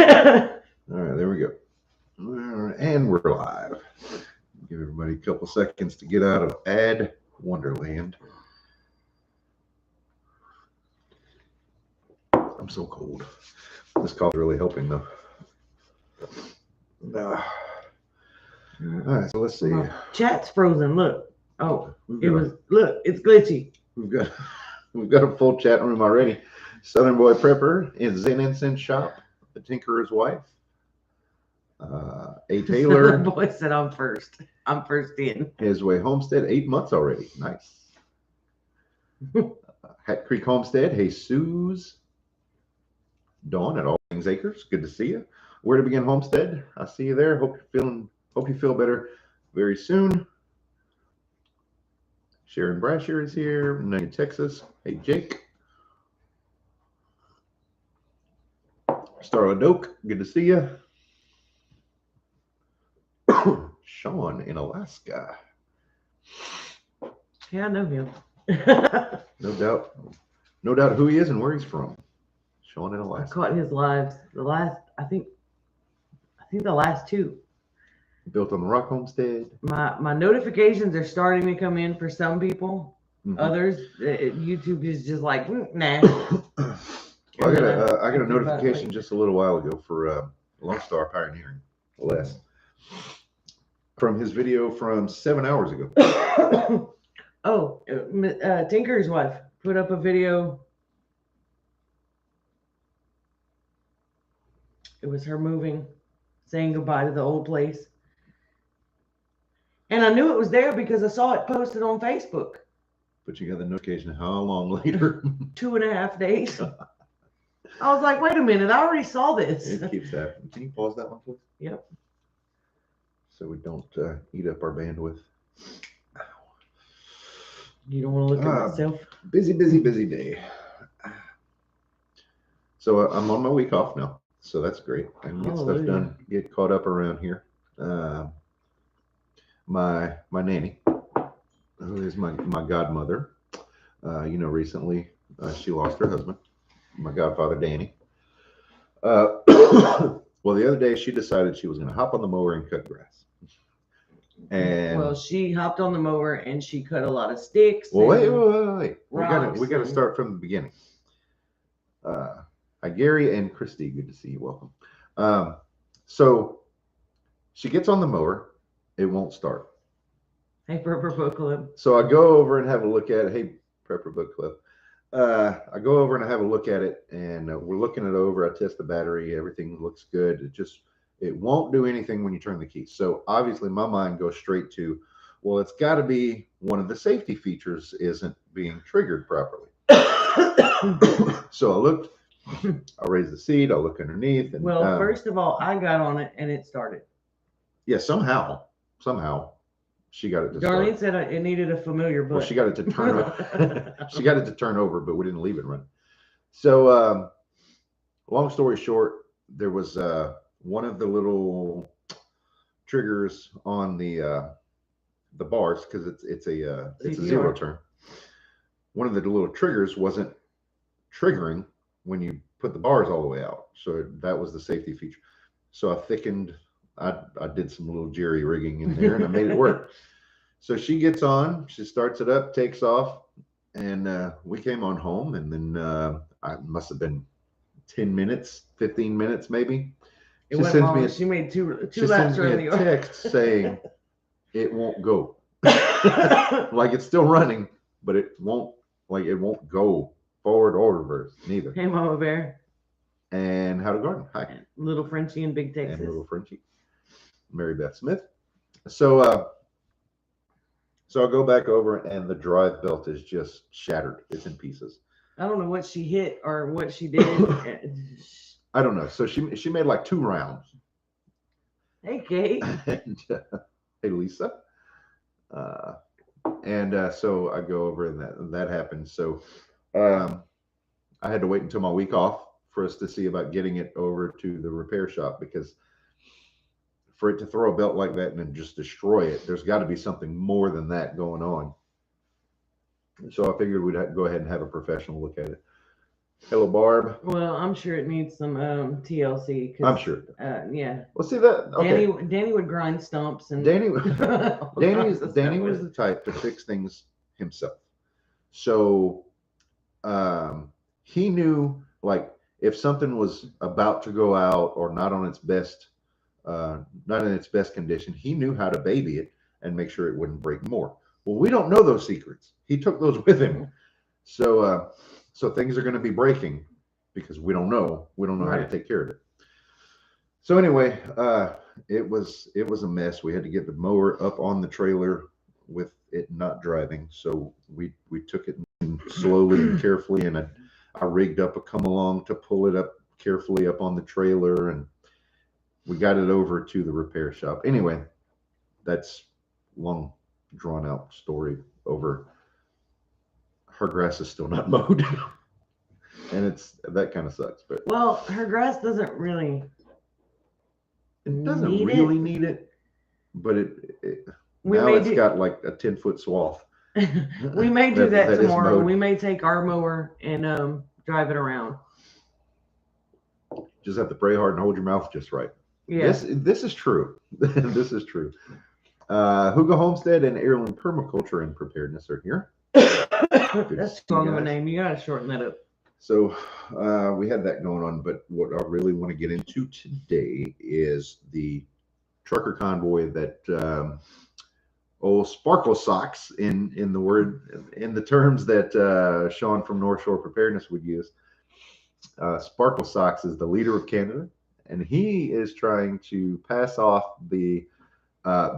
All right, there we go. And we're live. Give everybody a couple seconds to get out of Ad Wonderland. I'm so cold. This coffee is really helping though. All right, so let's see. Chat's frozen. Look. Oh, look, it's glitchy. We've got a full chat room already. Southern Boy Prepper in Zen Incense Shop, the Tinkerer's Wife. A Taylor. The boy said I'm first. I'm first in. His Way Homestead, 8 months already. Nice. Hat Creek Homestead, Jesus. Dawn at All Things Acres. Good to see you. Where to Begin Homestead. I see you there. Hope you feel better very soon. Sharon Brasher is here. Nugget, Texas. Hey, Jake. Starla Doak. Good to see you. Sean in Alaska. Yeah, I know him. No doubt who he is and where he's from. Sean in Alaska. I caught his lives. I think the last two. Built on the Rock Homestead. My notifications are starting to come in for some people. Mm-hmm. Others, YouTube is just like, nah. Well, I got a notification just a little while ago for Lone Star Pioneering. Les. From his video from 7 hours ago. Oh, Tinker's wife put up a video. It was her moving, saying goodbye to the old place. And I knew it was there because I saw it posted on Facebook. But you got the notification how long later? 2.5 days. I was like, wait a minute, I already saw this. It keeps happening. Can you pause that one, please? Yep. So we don't eat up our bandwidth. You don't want to look at myself? Busy day. So I'm on my week off now. So that's great. I can get stuff done, get caught up around here. My nanny, who is my godmother, recently she lost her husband, my godfather, Danny. Well, the other day she decided she was going to hop on the mower and cut grass. And well, she hopped on the mower and she cut a lot of sticks. Well, wait. We got to start from the beginning. Hi, Gary and Christy. Good to see you. Welcome. So she gets on the mower. It won't start. Hey, Prepper Book Club. So I go over and have a look at it. Hey, Prepper Book Club. I go over and I have a look at it, and we're looking it over. I test the battery. Everything looks good. It won't do anything when you turn the key. So obviously my mind goes straight to, well, it's got to be one of the safety features isn't being triggered properly. So I looked. I raised the seat. I look underneath. And, first of all, I got on it and it started. Yeah, somehow she got it to Darlene said it needed a familiar butt. Well, she got it to turn over. She got it to turn over, but we didn't leave it running. So long story short, there was one of the little triggers on the bars, because it's a zero turn. One of the little triggers wasn't triggering when you put the bars all the way out. So that was the safety feature. So I thickened. I did some little jerry rigging in there and I made it work. So she gets on, she starts it up, takes off, and we came on home, and then I must have been 10 minutes, 15 minutes maybe. She made two laps around the yard. Text saying it won't go. Like it's still running, but it won't go forward or reverse, neither. Hey, Mama Bear. And How to Garden. Hi. Little Frenchie in Big Texas. And Little Frenchie. Mary Beth Smith. So I'll go back over, and the drive belt is just shattered. It's in pieces. I don't know what she hit or what she did. I don't know. So she made like 2 rounds. Hey, Kate. And hey, Lisa. So I go over, and that happened. So I had to wait until my week off for us to see about getting it over to the repair shop, because for it to throw a belt like that and then just destroy it, there's got to be something more than that going on. So I figured we'd go ahead and have a professional look at it. Hello, Barb. Well, I'm sure it needs some TLC. I'm sure. Yeah. Well, see that. Okay. Danny would grind stumps and Danny all Danny kinds of Danny stuff was with the type to fix things himself. So he knew, like, if something was about to go out or not on its best, not in its best condition, he knew how to baby it and make sure it wouldn't break more. Well, we don't know those secrets. He took those with him. So so things are going to be breaking because we don't know. We don't know how to Right. take care of it. So anyway, it was a mess. We had to get the mower up on the trailer with it not driving. So we took it slowly and carefully, and I rigged up a come along to pull it up carefully up on the trailer, and we got it over to the repair shop. Anyway, that's long drawn out story over. Her grass is still not mowed, and it's that kind of sucks. But Well, her grass doesn't really. it doesn't need really it. need it, but We now may it's do. got like a 10-foot swath. We may do that is tomorrow. mowed. We may take our mower and drive it around. Just have to pray hard and hold your mouth just right. Yeah. This is true. This is true. Hugo Homestead and Heirloom Permaculture and Preparedness are here. That's too long of a name. You gotta shorten that up. So we had that going on, but what I really want to get into today is the trucker convoy that old Sparkle Socks in the terms that Sean from North Shore Preparedness would use. Sparkle Socks is the leader of Canada, and he is trying to pass off the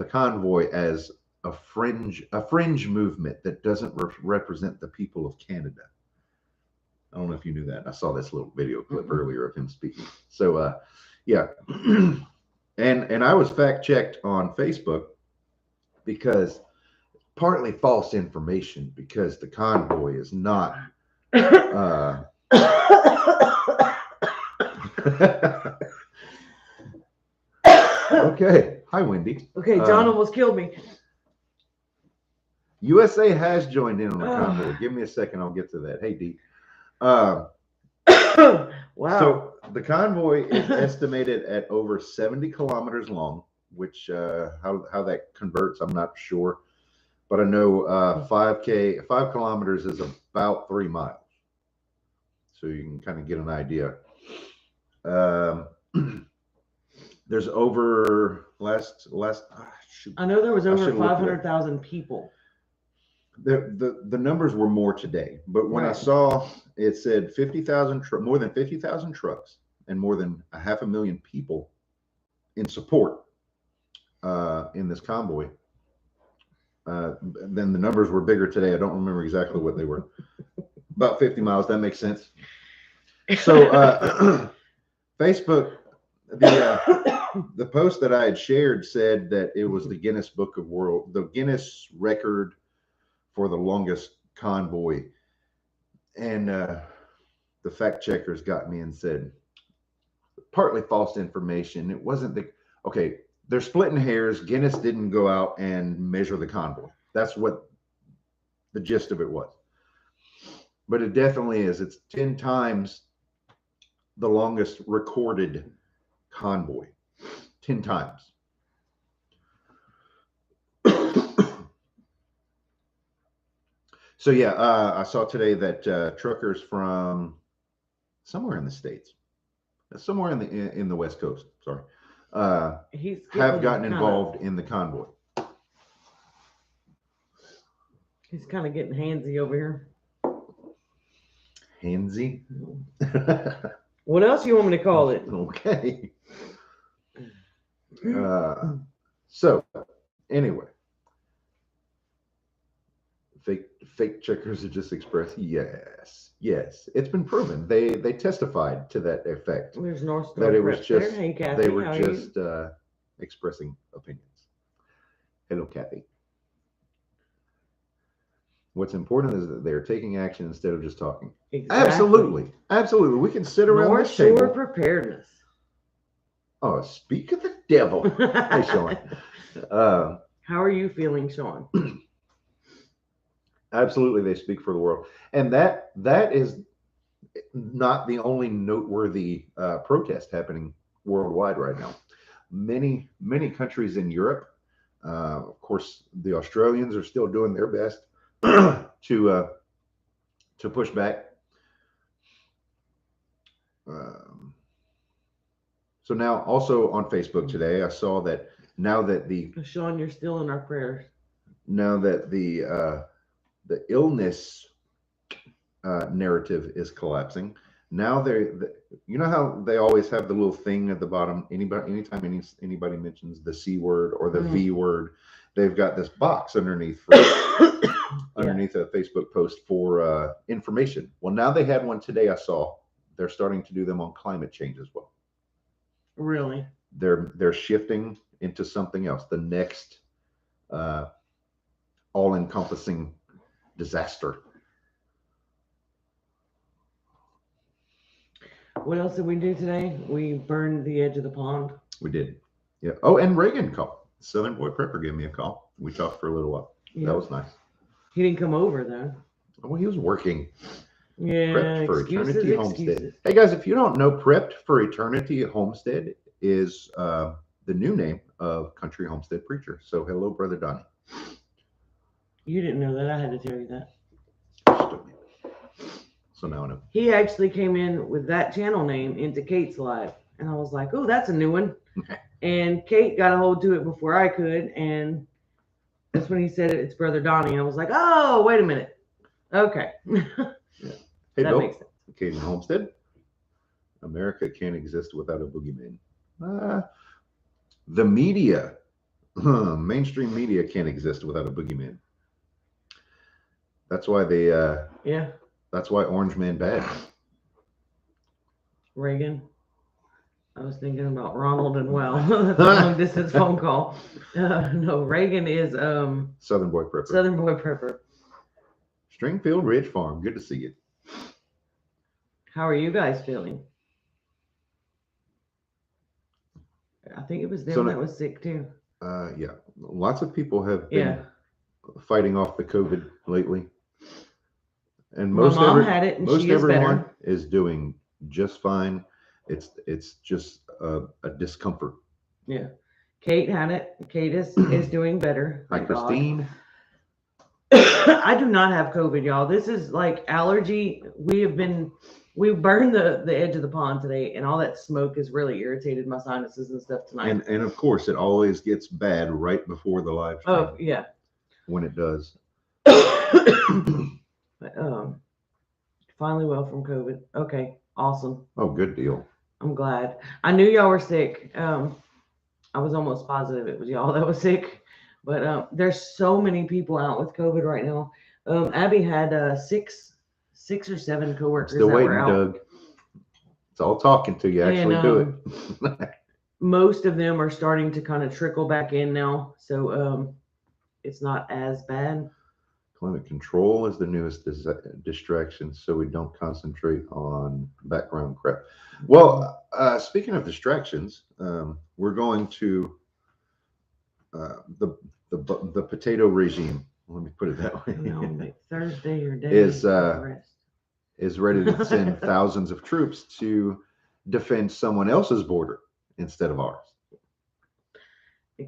convoy as a fringe movement that doesn't represent the people of Canada. I don't know if you knew that. I saw this little video clip earlier of him speaking. So yeah. and I was fact checked on Facebook because partly false information, because the convoy is not okay. Hi, Wendy. Okay, John almost killed me. USA has joined in on the convoy. Give me a second. I'll get to that. Hey, Dee. Wow. So the convoy is estimated at over 70 kilometers long, which how that converts, I'm not sure. But I know 5 kilometers is about 3 miles. So you can kind of get an idea. There's over I know there was over 500,000 people. The numbers were more today, but when I saw it said 50,000 more than 50,000 trucks and more than 500,000 people in support in this convoy, then the numbers were bigger today. I don't remember exactly what they were. About 50 miles. That makes sense. So Facebook, the post that I had shared said that it was the Guinness record for the longest convoy, and the fact checkers got me and said partly false information. It wasn't okay. They're splitting hairs. Guinness didn't go out and measure the convoy. That's what the gist of it was. But it definitely is. It's 10 times the longest recorded convoy. 10 times. So yeah, I saw today that truckers from somewhere in the States, somewhere in the West Coast, sorry, have gotten involved in the convoy. He's kind of getting handsy over here. Handsy? What else you want me to call it? Okay. So anyway, fake checkers are just expressed. Yes, it's been proven. They testified to that effect. There's North Star that it was just hey, Kathy, they were just expressing opinions. Hello, Kathy. What's important is that they're taking action instead of just talking. Exactly. Absolutely. We can sit around North this table. Shore Preparedness. Oh, speak of the devil. Hey, Sean. How are you feeling, Sean? Absolutely, they speak for the world, and that is not the only noteworthy protest happening worldwide right now. Many countries in Europe, of course, the Australians are still doing their best to push back. So now, also on Facebook today, I saw that now that the Sean, you're still in our prayers. Now that the illness narrative is collapsing. Now you know how they always have the little thing at the bottom. Anytime anybody mentions the C word or the V word, they've got this box underneath underneath a Facebook post for information. Well, now they had one today. I saw they're starting to do them on climate change as well. Really? They're shifting into something else. The next all-encompassing disaster. What else did we do today? We burned the edge of the pond. We did. Yeah. Oh, and Reagan called. Southern Boy Prepper gave me a call. We talked for a little while. Yeah. That was nice. He didn't come over though. Well, he was working. Yeah. Prepped for Eternity Homestead. Hey guys, if you don't know, Prepped for Eternity Homestead is the new name of Country Homestead Preacher. So hello, Brother Donnie. You didn't know that. I had to tell you that. So now I know. He actually came in with that channel name into Kate's live. And I was like, oh, that's a new one. And Kate got a hold to it before I could. And that's when he said it's Brother Donnie. I was like, oh, wait a minute. Okay. Yeah. Hey, that Bill. Makes sense. Cajun Homestead. America can't exist without a boogeyman. The media, mainstream media can't exist without a boogeyman. That's why they, yeah. That's why Orange Man bad. Reagan. I was thinking about Ronald and Well. That's a long distance phone call. No, Reagan is Southern Boy Prepper. Southern Boy Prepper. Stringfield Ridge Farm. Good to see you. How are you guys feeling? I think it was them that was sick too. Yeah. Lots of people have been fighting off the COVID lately. And my mom had it, and most she is everyone better. is doing just fine. It's just a discomfort. Yeah, Kate had it. Kate is doing better. Hi, Christine. I do not have COVID, y'all. This is like allergy. We burned the edge of the pond today, and all that smoke has really irritated my sinuses and stuff tonight. And of course, it always gets bad right before the live stream. Oh yeah, when it does. But finally well from COVID. Okay, awesome. Oh, good deal. I'm glad. I knew y'all were sick. I was almost positive it was y'all that was sick. But there's so many people out with COVID right now. Abby had six or seven coworkers Still that waiting, were out. Doug. It's all talking to you. Actually, do it. Most of them are starting to kind of trickle back in now, so it's not as bad. Climate control is the newest distraction, so we don't concentrate on background crap. Well, speaking of distractions, we're going to the potato regime. Let me put it that way. No, Thursday or day is ready to send thousands of troops to defend someone else's border instead of ours.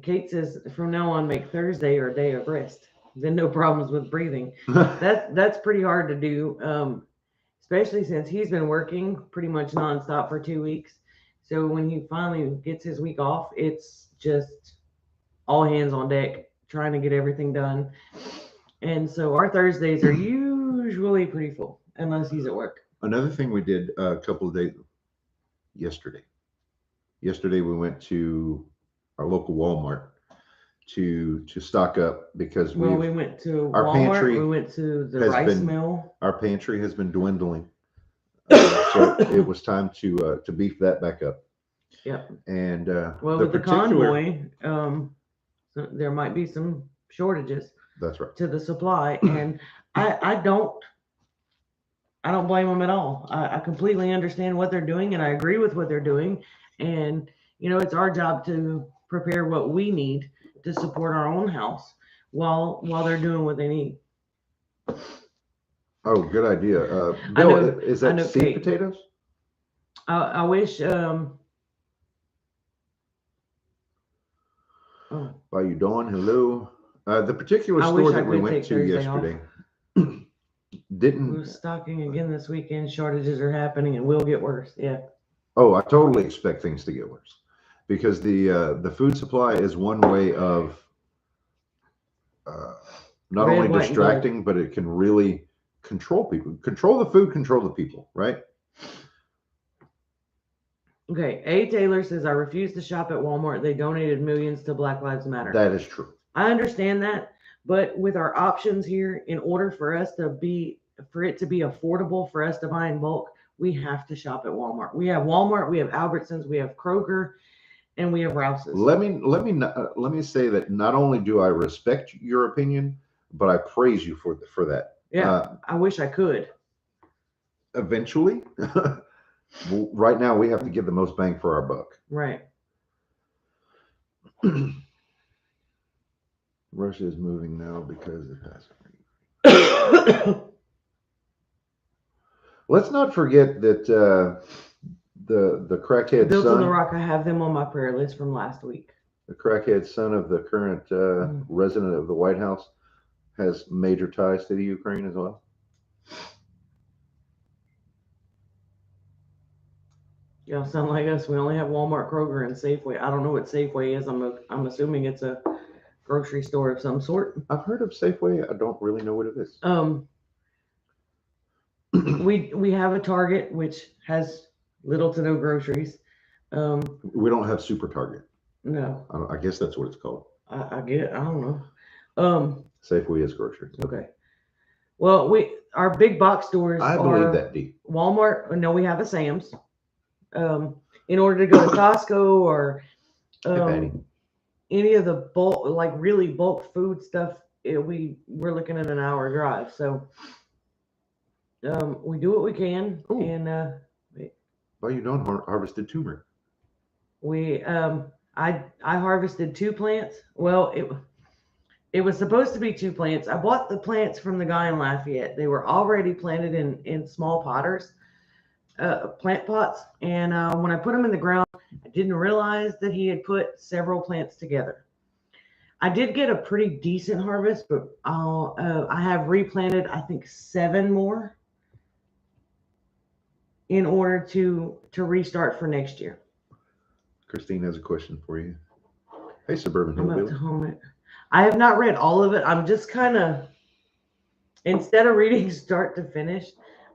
Kate says from now on, make Thursday or day of rest. Then no problems with breathing. That's pretty hard to do, especially since he's been working pretty much nonstop for 2 weeks. So when he finally gets his week off, it's just all hands on deck trying to get everything done. And so our Thursdays are usually pretty full unless he's at work. Another thing we did a couple of days yesterday. Yesterday we went to our local Walmart to stock up because we went to our Walmart, pantry we went to the rice mill. Our pantry has been dwindling, so it was time to beef that back up. Yep. And well, with the convoy, there might be some shortages. That's right. To the supply, and I don't blame them at all. I completely understand what they're doing, and I agree with what they're doing. And it's our job to prepare what we need to support our own house while they're doing what they need. Oh, good idea. I Bill, know, is I that know, seed Kate. potatoes? I wish. Oh, How you doing? Hello. The particular I store wish I that we could went take to Thursday off. yesterday We're didn't. stocking again this weekend. Shortages are happening and will get worse. Yeah. Oh, I totally expect things to get worse because the food supply is one way of uh, not Red, only white, and gold. distracting, but it can really control people. Control the food, control the people, right? Okay. A. Taylor says, I refuse to shop at Walmart. They donated millions to Black Lives Matter. That is true. I understand that. But with our options here, in order for it to be affordable for us to buy in bulk, we have to shop at Walmart. We have Walmart, we have Albertsons, we have Kroger, and we have Rouse's. Let me say that not only do I respect your opinion, but I praise you for that. Yeah, I wish I could. Eventually, well, right now we have to get the most bang for our buck. Right. Russia is moving now because it has. Let's not forget that the crackhead Built on the son, Rock, I have them on my prayer list from last week. the crackhead son of the current resident of the White House, has major ties to the Ukraine as well. Y'all sound like us. We only have Walmart, Kroger, and Safeway. I don't know what Safeway is. I'm assuming it's a grocery store of some sort. I've heard of Safeway. I don't really know what it is. We have a Target which has little to no groceries. We don't have Super Target. No. I guess that's what it's called. I don't know. Safeway is grocery. Okay. Well, our big box stores I believe that deep. Walmart. No, we have a Sam's. In order to go to Costco or any of the bulk, like really bulk food stuff, we're looking at an hour drive. So we do what we can. Ooh. And well, you don't harvested turmeric. I harvested 2 plants. Well, it was supposed to be 2 plants. I bought the plants from the guy in Lafayette. They were already planted in small potters. Plant pots, and when I put them in the ground, I didn't realize that he had put several plants together. I did get a pretty decent harvest, but I have replanted, I think, 7 more in order to restart for next year. Christine has a question for you. Hey, Suburban I'm Hillbilly. about to home it. I have not read all of it. I'm just kind of, instead of reading start to finish,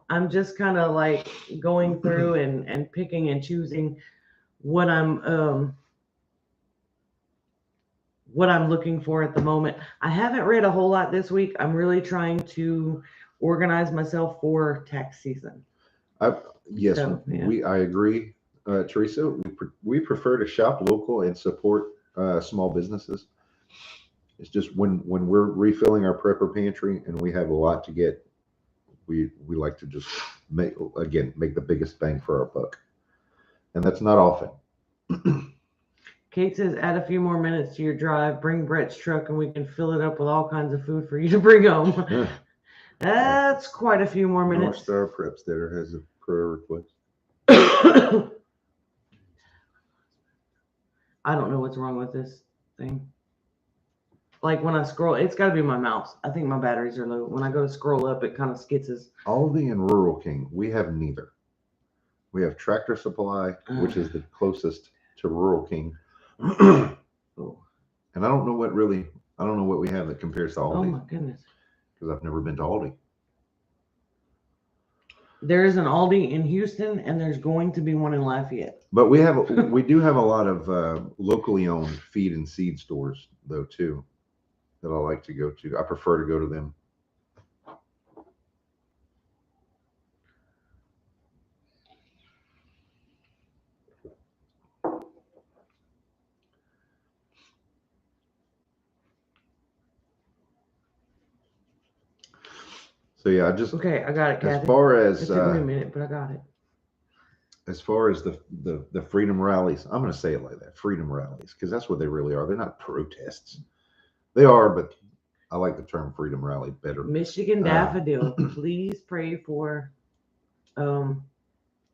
I'm just kind of like going through and picking and choosing what I'm looking for at the moment. I haven't read a whole lot this week. I'm really trying to organize myself for tax season. Yes, so, yeah. I agree, Teresa. We prefer to shop local and support small businesses. It's just when we're refilling our prepper pantry and we have a lot to get, we like to just make the biggest bang for our buck, and that's not often. Kate says, add a few more minutes to your drive, bring Brett's truck, and we can fill it up with all kinds of food for you to bring home. Yeah. That's quite a few more minutes. North Star Preps there has a prayer request. I don't know what's wrong with this thing. Like when I scroll, it's got to be my mouse. I think my batteries are low. When I go to scroll up, it kind of skitzes. Aldi and Rural King, we have neither. We have Tractor Supply, which is the closest to Rural King. And I don't know what we have that compares to Aldi. Oh my goodness. Because I've never been to Aldi. There is an Aldi in Houston, and there's going to be one in Lafayette. But we do have a lot of locally owned feed and seed stores, though, too, that I like to go to. I prefer to go to them. So yeah, I just okay. I got it, Kathy. As far as it took me a minute, but I got it. As far as the freedom rallies, I'm going to say it like that: freedom rallies, because that's what they really are. They're not protests. They are, but I like the term Freedom Rally better. Michigan Daffodil. Please pray for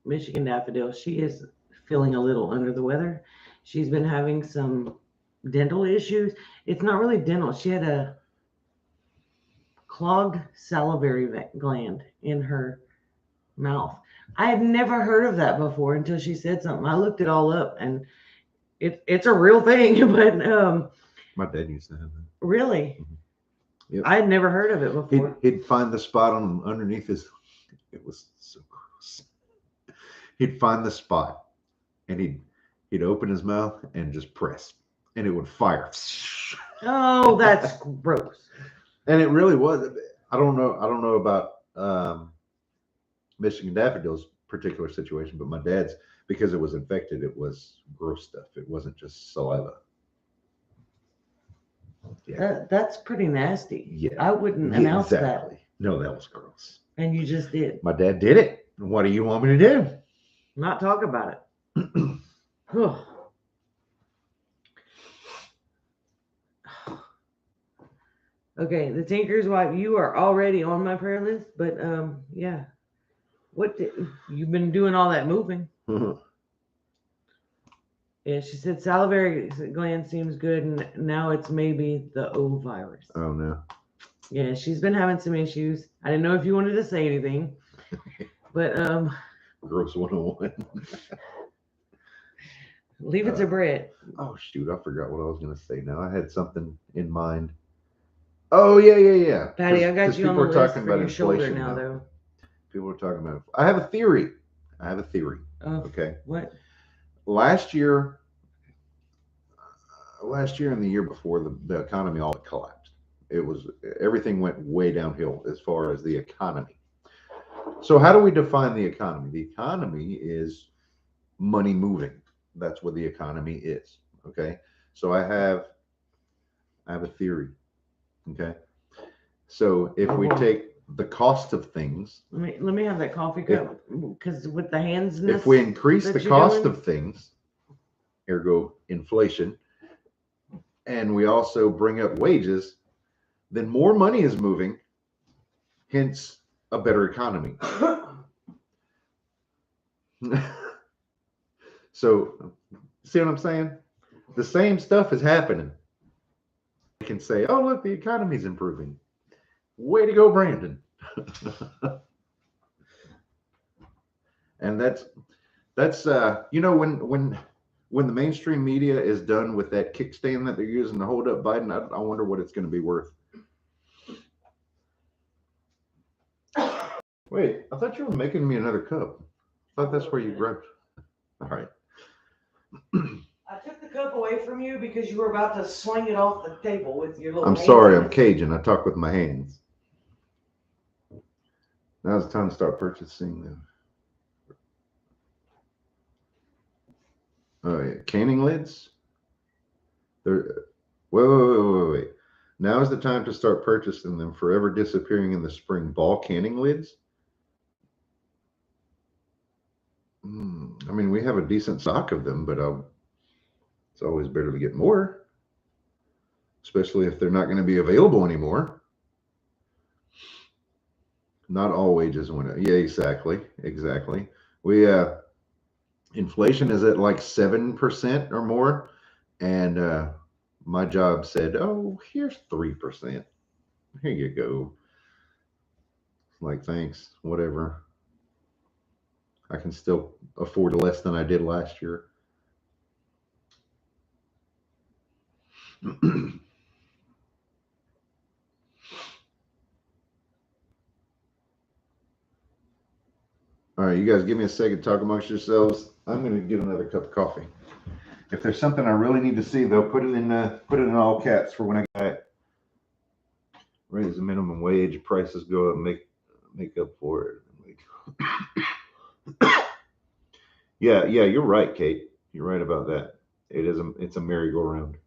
Michigan Daffodil. She is feeling a little under the weather. She's been having some dental issues. It's not really dental. She had a clogged salivary gland in her mouth. I had never heard of that before until she said something. I looked it all up, and it's a real thing. But my dad used to have that. Really? Mm-hmm. Yep. I had never heard of it before. He'd find the spot on underneath his. It was so gross. He'd find the spot, and he'd open his mouth and just press, and it would fire. Oh, that's gross. And it really was. I don't know about Michigan Daffodil's particular situation, but my dad's, because it was infected, it was gross stuff. It wasn't just saliva. Yeah. That's pretty nasty. Yeah. I wouldn't announce that. No, that was gross. And you just did. My dad did it. What do you want me to do? Not talk about it. Okay, the Tinker's Wife. You are already on my prayer list, but yeah. You've been doing all that moving? Yeah, she said salivary gland seems good, and now it's maybe the O virus. Oh no. Yeah, she's been having some issues. I didn't know if you wanted to say anything, but Gross 101. leave it to Brett. Oh shoot, I forgot what I was gonna say now. I had something in mind. Oh yeah. Patty, I got you on the list for your shoulder now, though. People are talking about. I have a theory. Okay. What? Last year and the year before, the economy all collapsed. Everything went way downhill as far as the economy. So how do we define the economy? The economy is money moving. That's what the economy is. Okay. So I have a theory. Okay. So if we take the cost of things, let me have that coffee cup, because with the hands. If we increase the cost of things, ergo inflation, and we also bring up wages, then more money is moving, hence a better economy. So, see what I'm saying? The same stuff is happening. I can say, oh, look, the economy's improving. Way to go, Brandon. And that's when the mainstream media is done with that kickstand that they're using to hold up Biden, I wonder what it's going to be worth. Wait, I thought you were making me another cup. I thought that's where you grabbed. All right. I took the cup away from you because you were about to swing it off the table with your little. I'm sorry, I'm Cajun. I talk with my hands. Now's the time to start purchasing them. Oh yeah, canning lids. Wait. Now is the time to start purchasing them. Forever disappearing in the spring. Ball canning lids. I mean, we have a decent stock of them, but it's always better to get more, especially if they're not going to be available anymore. Not all wages went up. Yeah, exactly. We inflation is at like 7% or more, and my job said, "Oh, here's 3%. Here you go." Like, thanks, whatever. I can still afford less than I did last year. All right, you guys give me a second to talk amongst yourselves. I'm going to get another cup of coffee. If there's something I really need to see, though, put it in all caps for when I got raise the minimum wage, prices go up, make up for it. Yeah, you're right, Kate. You're right about that. It's a merry-go-round.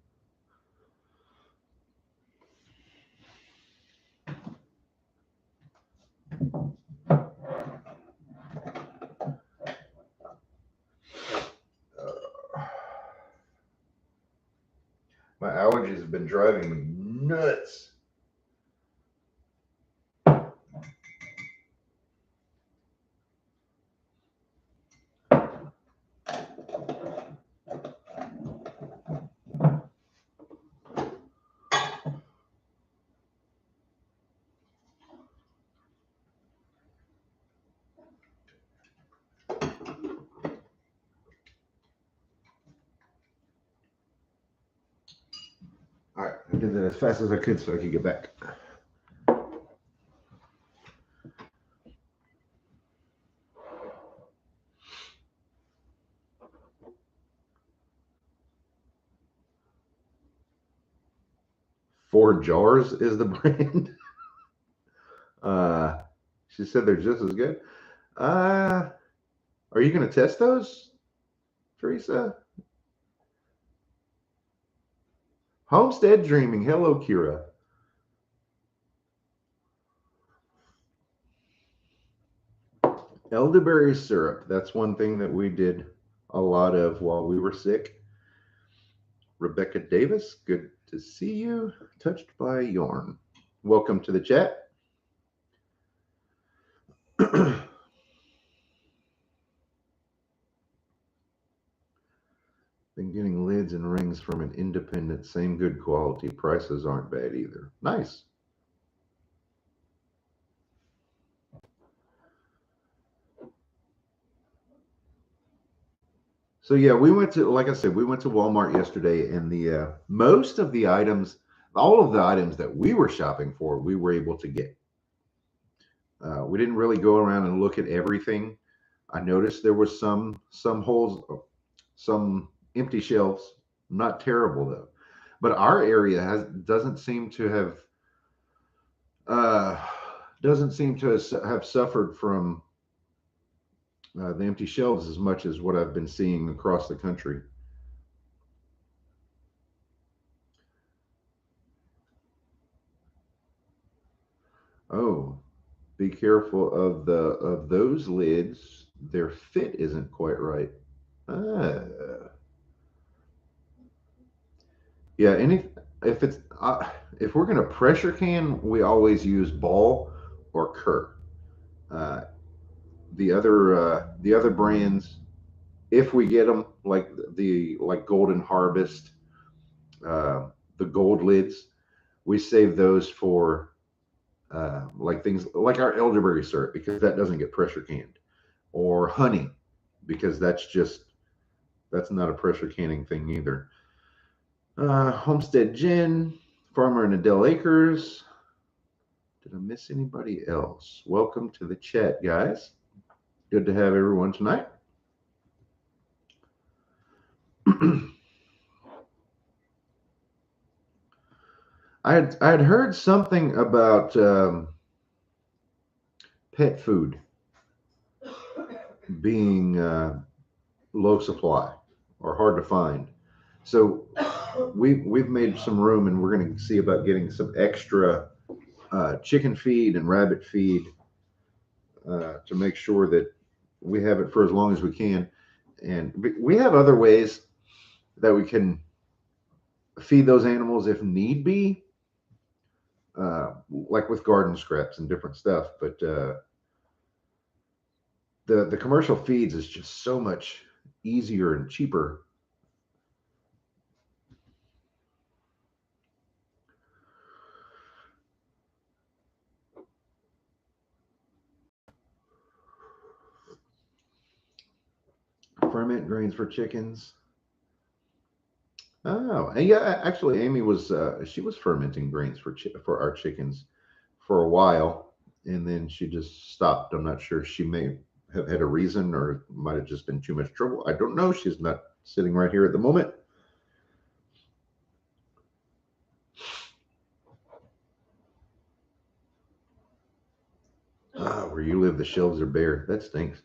My allergies have been driving me nuts. I did that as fast as I could so I could get back. Four Jars is the brand. She said they're just as good. Are you going to test those, Teresa? Homestead Dreaming. Hello, Kira. Elderberry syrup. That's one thing that we did a lot of while we were sick. Rebecca Davis, good to see you. Touched by yarn. Welcome to the chat. Been getting lids and rings from an independent, same good quality. Prices aren't bad either. Nice. So yeah, we went to, like I said, we went to Walmart yesterday, and the most of the items, all of the items that we were shopping for, we were able to get. We didn't really go around and look at everything. I noticed there was some holes, some empty shelves. Not terrible though, but our area doesn't seem to have suffered from the empty shelves as much as what I've been seeing across the country. Oh, be careful of those lids. Their fit isn't quite right. Yeah, if it's if we're gonna pressure can, we always use Ball or Kerr. The other brands, if we get them, like Golden Harvest, the gold lids, we save those for like things like our elderberry syrup, because that doesn't get pressure canned, or honey, because that's not a pressure canning thing either. Homestead Gin, Farmer and Adele Acres. Did I miss anybody else? Welcome to the chat, guys. Good to have everyone tonight. I had heard something about pet food being low supply or hard to find. So we've made some room, and we're going to see about getting some extra chicken feed and rabbit feed to make sure that we have it for as long as we can. And we have other ways that we can feed those animals if need be, like with garden scraps and different stuff. But the commercial feeds is just so much easier and cheaper. Ferment grains for chickens. Oh, and yeah, actually, Amy was she was fermenting grains for our chickens for a while, and then she just stopped. I'm not sure. She may have had a reason, or it might have just been too much trouble. I don't know. She's not sitting right here at the moment. Where you live, the shelves are bare. That stinks.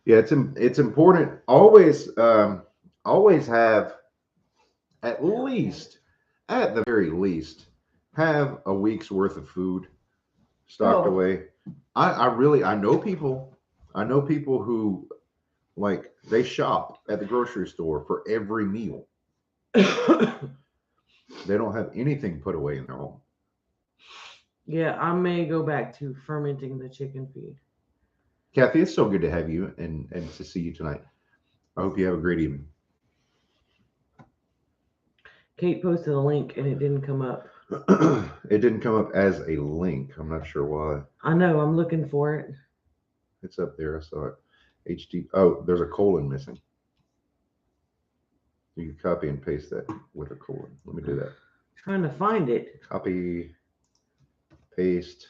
Yeah, it's important. Always have at the very least, have a week's worth of food stocked away. I know people who, like, they shop at the grocery store for every meal. They don't have anything put away in their home. Yeah, I may go back to fermenting the chicken feed. Kathy, it's so good to have you and to see you tonight. I hope you have a great evening. Kate posted a link and it didn't come up. It didn't come up as a link. I'm not sure why. I know. I'm looking for it. It's up there. I saw it. HD. Oh, there's a colon missing. You can copy and paste that with a colon. Let me do that. Trying to find it. Copy, paste,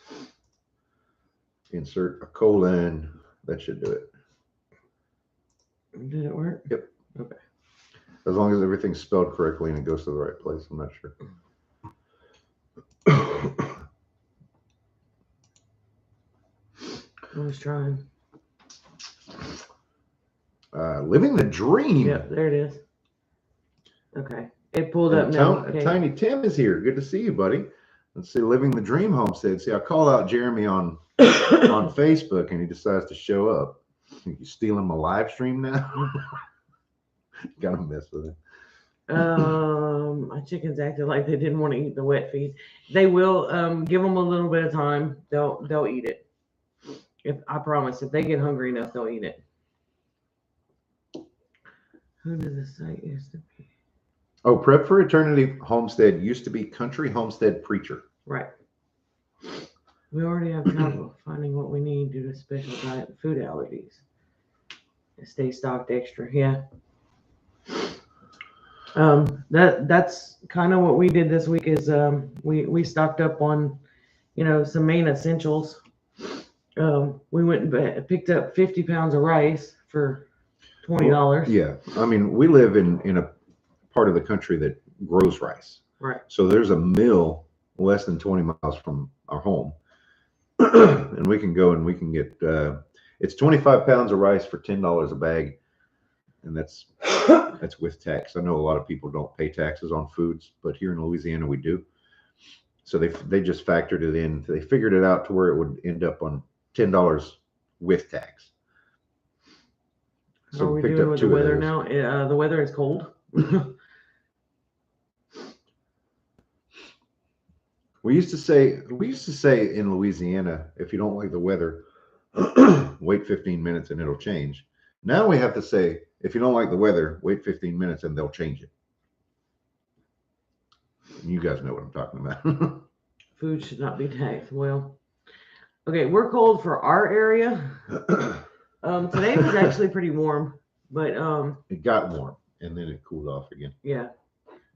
insert a colon. That should do it. Did it work? Yep. Okay. As long as everything's spelled correctly and it goes to the right place, I'm not sure. I was trying. Living the dream. Yep, there it is. Okay. It pulled And up now. Okay. Tiny Tim is here. Good to see you, buddy. Let's see, Living the Dream Homestead. See, I call out Jeremy on Facebook and he decides to show up. You stealing my live stream now? Gotta mess with it. My chickens acted like they didn't want to eat the wet feed. They will give them a little bit of time. They'll eat it. I promise, if they get hungry enough, they'll eat it. Who does the site used to be? Oh, Prep for Eternity Homestead used to be Country Homestead Preacher. Right. We already have trouble finding what we need due to special diet and food allergies. Stay stocked extra, yeah. That's kind of what we did this week. Is we stocked up on, some main essentials. We went and picked up 50 pounds of rice for $20. Yeah, I mean, we live in a part of the country that grows rice. Right. So there's a mill less than 20 miles from our home, and we can go and we can get. It's 25 pounds of rice for $10 a bag, and that's with tax. I know a lot of people don't pay taxes on foods, but here in Louisiana we do. So they just factored it in. They figured it out to where it would end up on $10 with tax. So we picked up with the weather now. The weather is cold. We used to say in Louisiana, if you don't like the weather, wait 15 minutes and it'll change. Now we have to say, if you don't like the weather, wait 15 minutes and they'll change it. You guys know what I'm talking about. Food should not be taxed. Well, okay, we're cold for our area. Today was actually pretty warm, but it got warm and then it cooled off again. Yeah,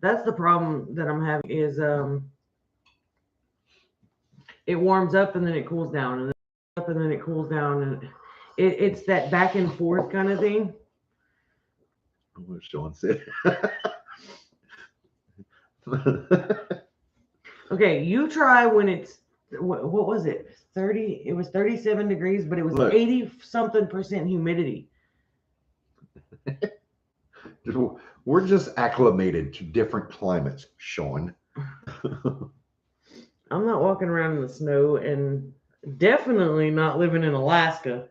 that's the problem that I'm having is it warms up and then it cools down, and up and then it cools down, and it's that back and forth kind of thing. What Sean said. Okay, you try when it's what was it? 30. It was 37 degrees, but it was 80-something% humidity. We're just acclimated to different climates, Sean. I'm not walking around in the snow, and definitely not living in Alaska.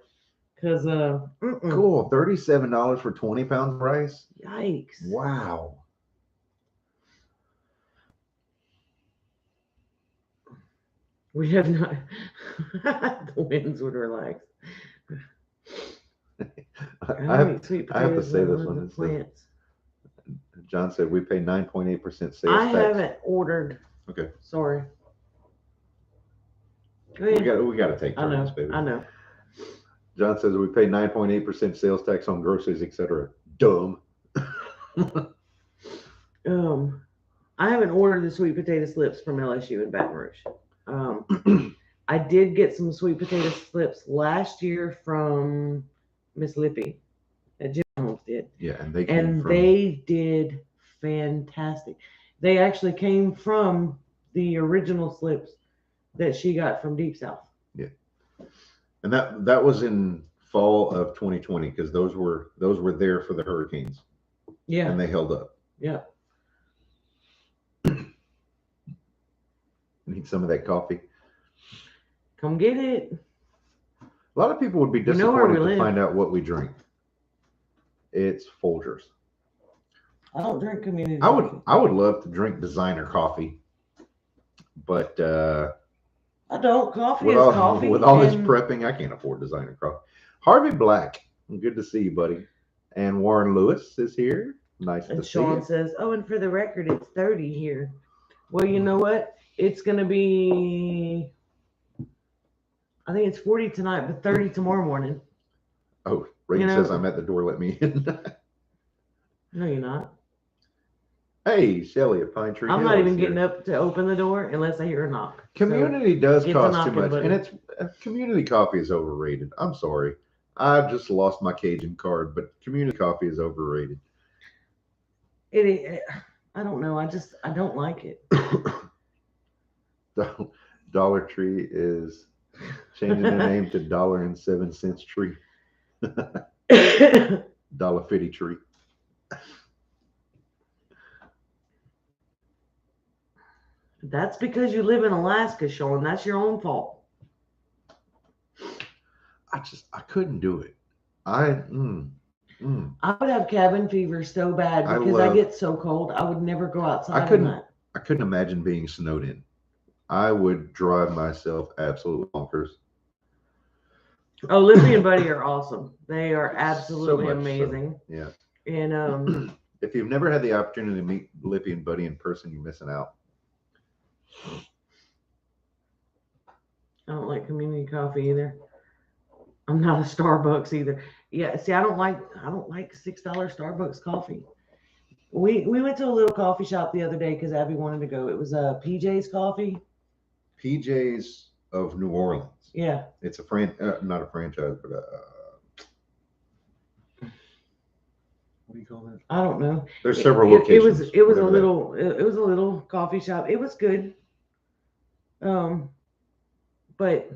Because cool, $37 for 20 pounds of rice. Yikes! Wow. We have not. The winds would relax. I have to say this one. Plants. John said we pay 9.8% sales tax. I haven't ordered. Okay. Sorry. We got to take turns, baby. I know. John says we pay 9.8% sales tax on groceries, etc. Dumb. I haven't ordered the sweet potato slips from LSU in Baton Rouge. I did get some sweet potato slips last year from Miss Lippy at Jim Homestead. Yeah, and they did fantastic. They actually came from the original slips that she got from Deep South. Yeah, and that was in fall of 2020 because those were there for the hurricanes. Yeah, and they held up. Yeah. Need some of that coffee. Come get it. A lot of people would be disappointed to find out what we drink. It's Folgers. I don't drink community. I would love to drink designer coffee, but I don't. Coffee is coffee. With all this prepping, I can't afford designer coffee. Harvey Black, good to see you, buddy. And Warren Lewis is here. Nice to see you. And Sean says, "Oh, and for the record, it's 30 here." Well, you know what? It's gonna be. I think it's 40 tonight, but 30 tomorrow morning. Oh, Reagan says I'm at the door. Let me in. No, you're not. Hey, Shelly at Pine Tree I'm Hill not is even here. getting up to open the door unless I hear a knock. Community does get to cost too knocking, much, buddy. and it's community coffee is overrated. I'm sorry, I just lost my Cajun card, but community coffee is overrated. I don't know. I don't like it. Dollar Tree is changing their name to $1.07 Tree. $1.50 Tree. That's because you live in Alaska, Sean. That's your own fault. I couldn't do it. I would have cabin fever so bad because I get so cold. I would never go outside. I couldn't imagine being snowed in. I would drive myself absolutely bonkers. Oh, Lippy and Buddy are awesome. They are absolutely So amazing. So. Yeah. And if you've never had the opportunity to meet Lippy and Buddy in person, you're missing out. I don't like community coffee either. I'm not a Starbucks either. Yeah, see, I don't like $6 Starbucks coffee. We went to a little coffee shop the other day because Abby wanted to go. It was PJ's Coffee. PJ's of New Orleans. Yeah. It's a not a franchise, but what do you call that? I don't know. There's several locations. It was a little coffee shop. It was good. But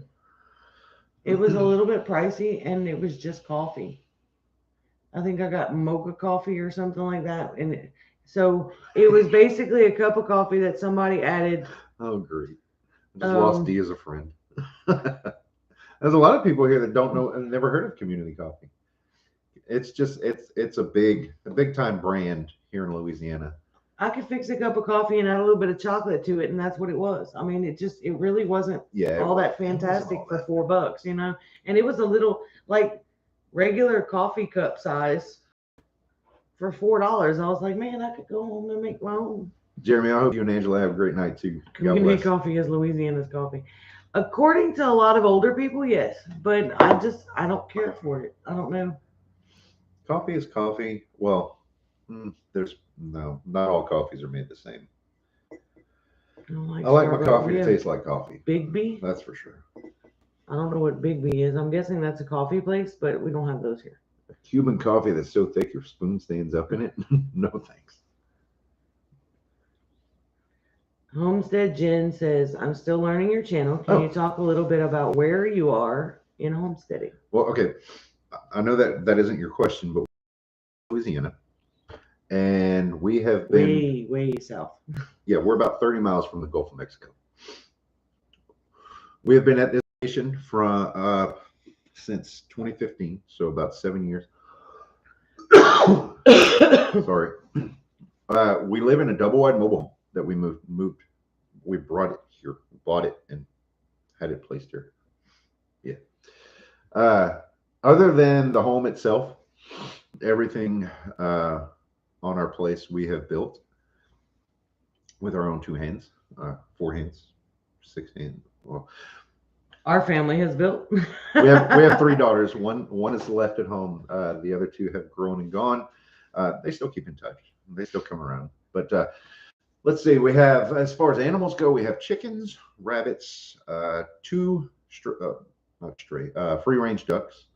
it was a little bit pricey, and it was just coffee. I think I got mocha coffee or something like that, and so it was basically a cup of coffee that somebody added. Oh, great! I just lost D as a friend. There's a lot of people here that don't know and never heard of community coffee. It's just it's a big time brand here in Louisiana. I could fix a cup of coffee and add a little bit of chocolate to it, and that's what it was. I mean, it really wasn't all that fantastic for $4, you know. And it was a little like regular coffee cup size for $4. I was like, man, I could go home and make my own. Jeremy, I hope you and Angela have a great night too. Community coffee is Louisiana's coffee. According to a lot of older people, yes, but I don't care for it. I don't know. Coffee is coffee. Well, not all coffees are made the same. I like my coffee to taste like coffee. Big B? That's for sure. I don't know what Big B is. I'm guessing that's a coffee place, but we don't have those here. Cuban coffee that's so thick your spoon stands up in it? No thanks. Homestead Jen says, I'm still learning your channel. Can you talk a little bit about where you are in homesteading? Well, okay. I know that isn't your question, but Louisiana. And we have been way south. Yeah, we're about 30 miles from the Gulf of Mexico. We have been at this station from since 2015, so about 7 years. Sorry. We live in a double wide mobile home that we moved. We brought it here, bought it, and had it placed here. Yeah. Other than the home itself, everything on our place we have built with our own 2 hands, 4 hands, 6 hands. Well, our family has built. we have 3 daughters. One is left at home. The other 2 have grown and gone. They still keep in touch. They still come around. But let's see. We have, as far as animals go, we have chickens, rabbits, 2 free-range ducks.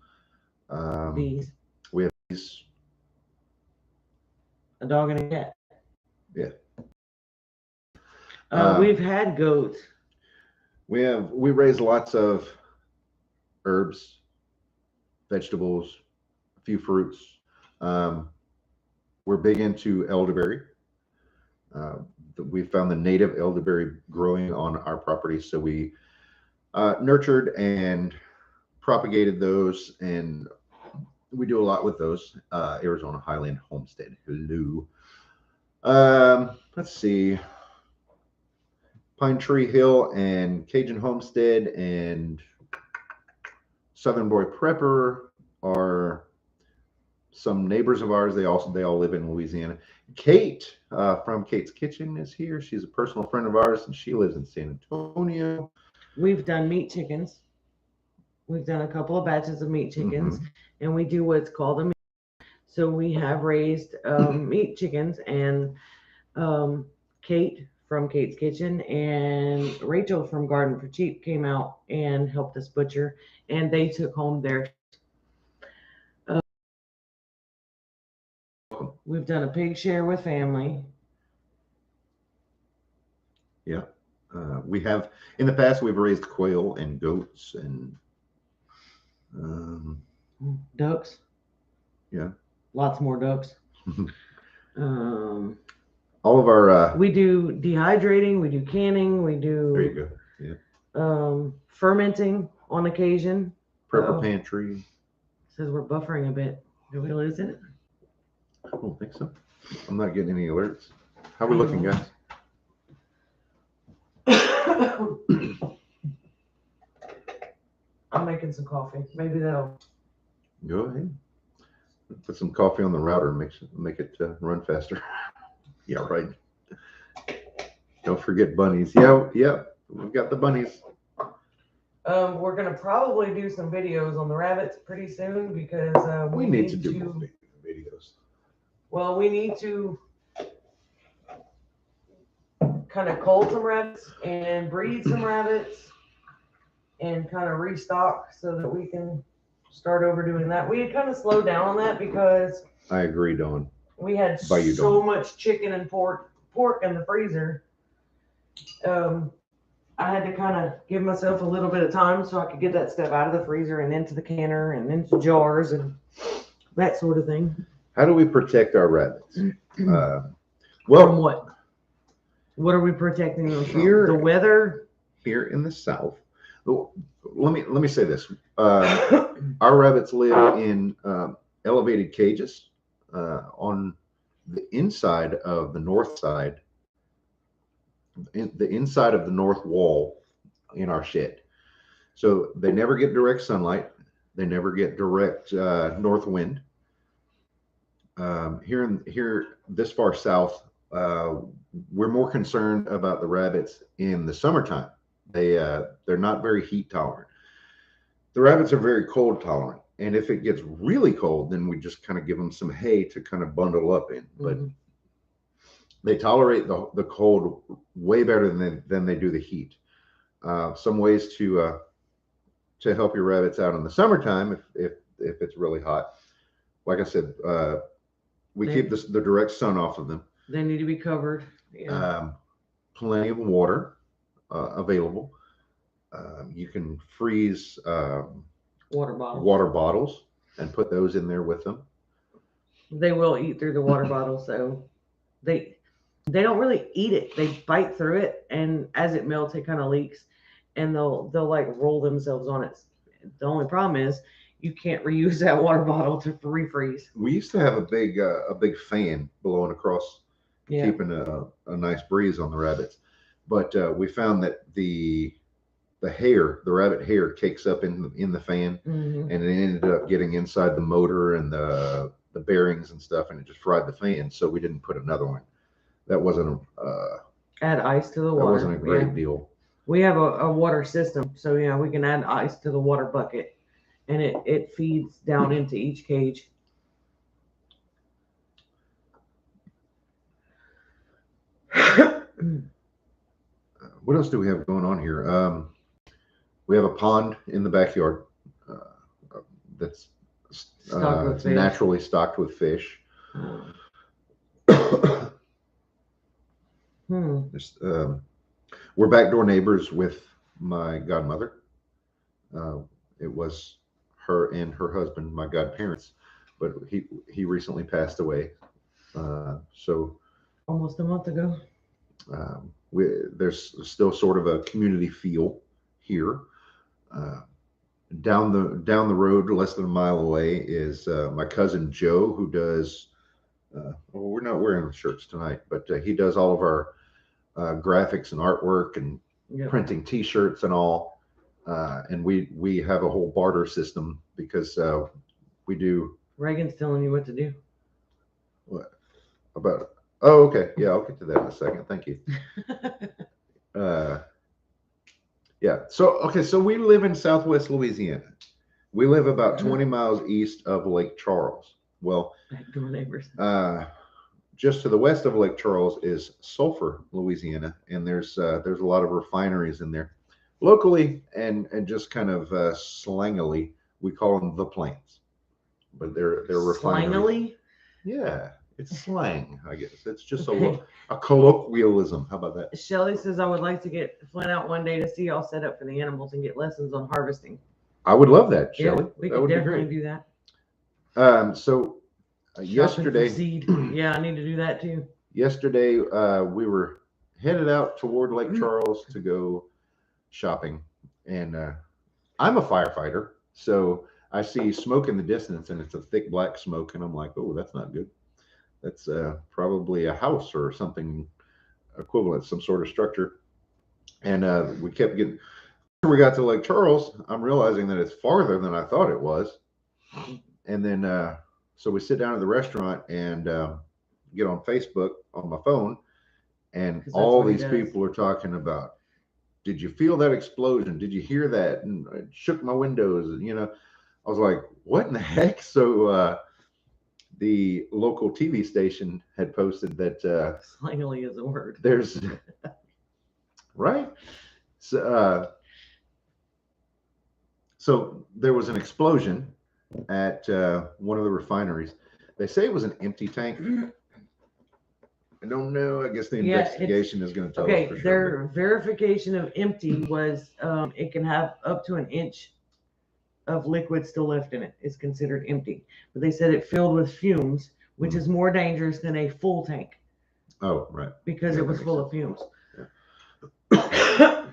Bees. We have bees. A dog and a cat. Yeah. We've had goats. We raise lots of herbs, vegetables, a few fruits. We're big into elderberry. We found the native elderberry growing on our property, so we nurtured and propagated those, and we do a lot with those. Arizona Highland Homestead. Hello. Let's see. Pine Tree Hill and Cajun Homestead and Southern Boy Prepper are some neighbors of ours. They all live in Louisiana. Kate from Kate's Kitchen is here. She's a personal friend of ours, and she lives in San Antonio. We've done meat chickens. We've done a couple of batches of meat chickens, and we do what's called a meat. So we have raised meat chickens, and Kate from Kate's Kitchen and Rachel from Garden for Cheap came out and helped us butcher, and they took home their. We've done a pig share with family. Yeah. We have, in the past, we've raised quail and goats and ducks. Yeah. Lots more ducks. All of our. We do dehydrating, we do canning, we do. There you go. Yeah. Fermenting on occasion. Prepper pantry. Says we're buffering a bit. Did we lose it? I don't think so. I'm not getting any alerts. How are we looking, guys? I'm making some coffee. Maybe that'll. Go ahead. Put some coffee on the router and make it run faster. Yeah, right. Don't forget bunnies. Yeah, we've got the bunnies. We're gonna probably do some videos on the rabbits pretty soon because we need to do more videos. Well, we need to kind of cull some rabbits and breed some rabbits and kind of restock so that we can start over doing that. We had kind of slowed down on that because I agree, Dawn. We had so much chicken and pork in the freezer. I had to kind of give myself a little bit of time so I could get that stuff out of the freezer and into the canner and into jars and that sort of thing. How do we protect our rabbits? From what? What are we protecting them from? The weather? Here in the South. Let me say this. Our rabbits live in elevated cages on the inside of the north side. The inside of the north wall in our shed. So they never get direct sunlight. They never get direct north wind. Here this far south, we're more concerned about the rabbits in the summertime. They're not very heat tolerant. The rabbits are very cold tolerant. And if it gets really cold, then we just kind of give them some hay to kind of bundle up in. But they tolerate the cold way better than they do the heat. Some ways to help your rabbits out in the summertime if it's really hot. Like I said, we keep the direct sun off of them. They need to be covered. Yeah. Plenty of water available. You can freeze water bottles and put those in there with them. They will eat through the water bottle, so they don't really eat it. They bite through it, and as it melts, it kind of leaks, and they'll like roll themselves on it. The only problem is you can't reuse that water bottle to refreeze. We used to have a big fan blowing across, keeping a nice breeze on the rabbits, but we found that the rabbit hair cakes up in the fan, and it ended up getting inside the motor and the bearings and stuff, and it just fried the fan. So we didn't put another one. That wasn't add ice to the water. That wasn't a great deal. We have a water system, so we can add ice to the water bucket, and it feeds down into each cage. What else do we have going on here? We have a pond in the backyard that's naturally stocked with fish. We're backdoor neighbors with my godmother. It was her and her husband, my godparents, but he recently passed away. So almost a month ago. There's still sort of a community feel here. Down the road, less than a mile away, is my cousin Joe, who does. We're not wearing the shirts tonight, but he does all of our graphics and artwork and printing T-shirts and all. And we have a whole barter system because we do. Reagan's telling you what to do. What about? Oh, okay. Yeah, I'll get to that in a second. Thank you. Yeah. So we live in Southwest Louisiana. We live about 20 miles east of Lake Charles. Well, backdoor neighbors. just to the west of Lake Charles is Sulphur, Louisiana, and there's a lot of refineries in there. Locally and just kind of slangily, we call them the Plains, but they're refineries. Slangily? Yeah, it's slang, I guess. It's just Okay. a colloquialism. How about that? Shelly says, I would like to get Flynn out one day to see y'all set up for the animals and get lessons on harvesting. I would love that, Yeah, Shelley. we That could would be definitely great. do that. So Shopping for yesterday, seed. Yeah, I need to do that too. yesterday we were headed out toward Lake Charles to go shopping, and I'm a firefighter, so I see smoke in the distance, and it's a thick black smoke, and I'm like, oh, that's not good. That's probably a house or something equivalent, some sort of structure. And we kept getting. When we got to Lake Charles, I'm realizing that it's farther than I thought it was. And then, so we sit down at the restaurant and get on Facebook on my phone, and all these people are talking about, did you feel that explosion? Did you hear that? And it shook my windows. And, I was like, what in the heck? So the local TV station had posted that Slangily is a word. there's, right? So there was an explosion at one of the refineries. They say it was an empty tank. I don't know. I guess the investigation is going to tell us for sure. Their verification of empty was it can have up to an inch of liquid still left in it is considered empty. But they said it filled with fumes, which is more dangerous than a full tank. Oh, right. Because Yeah, it was that full makes of fumes. Yeah.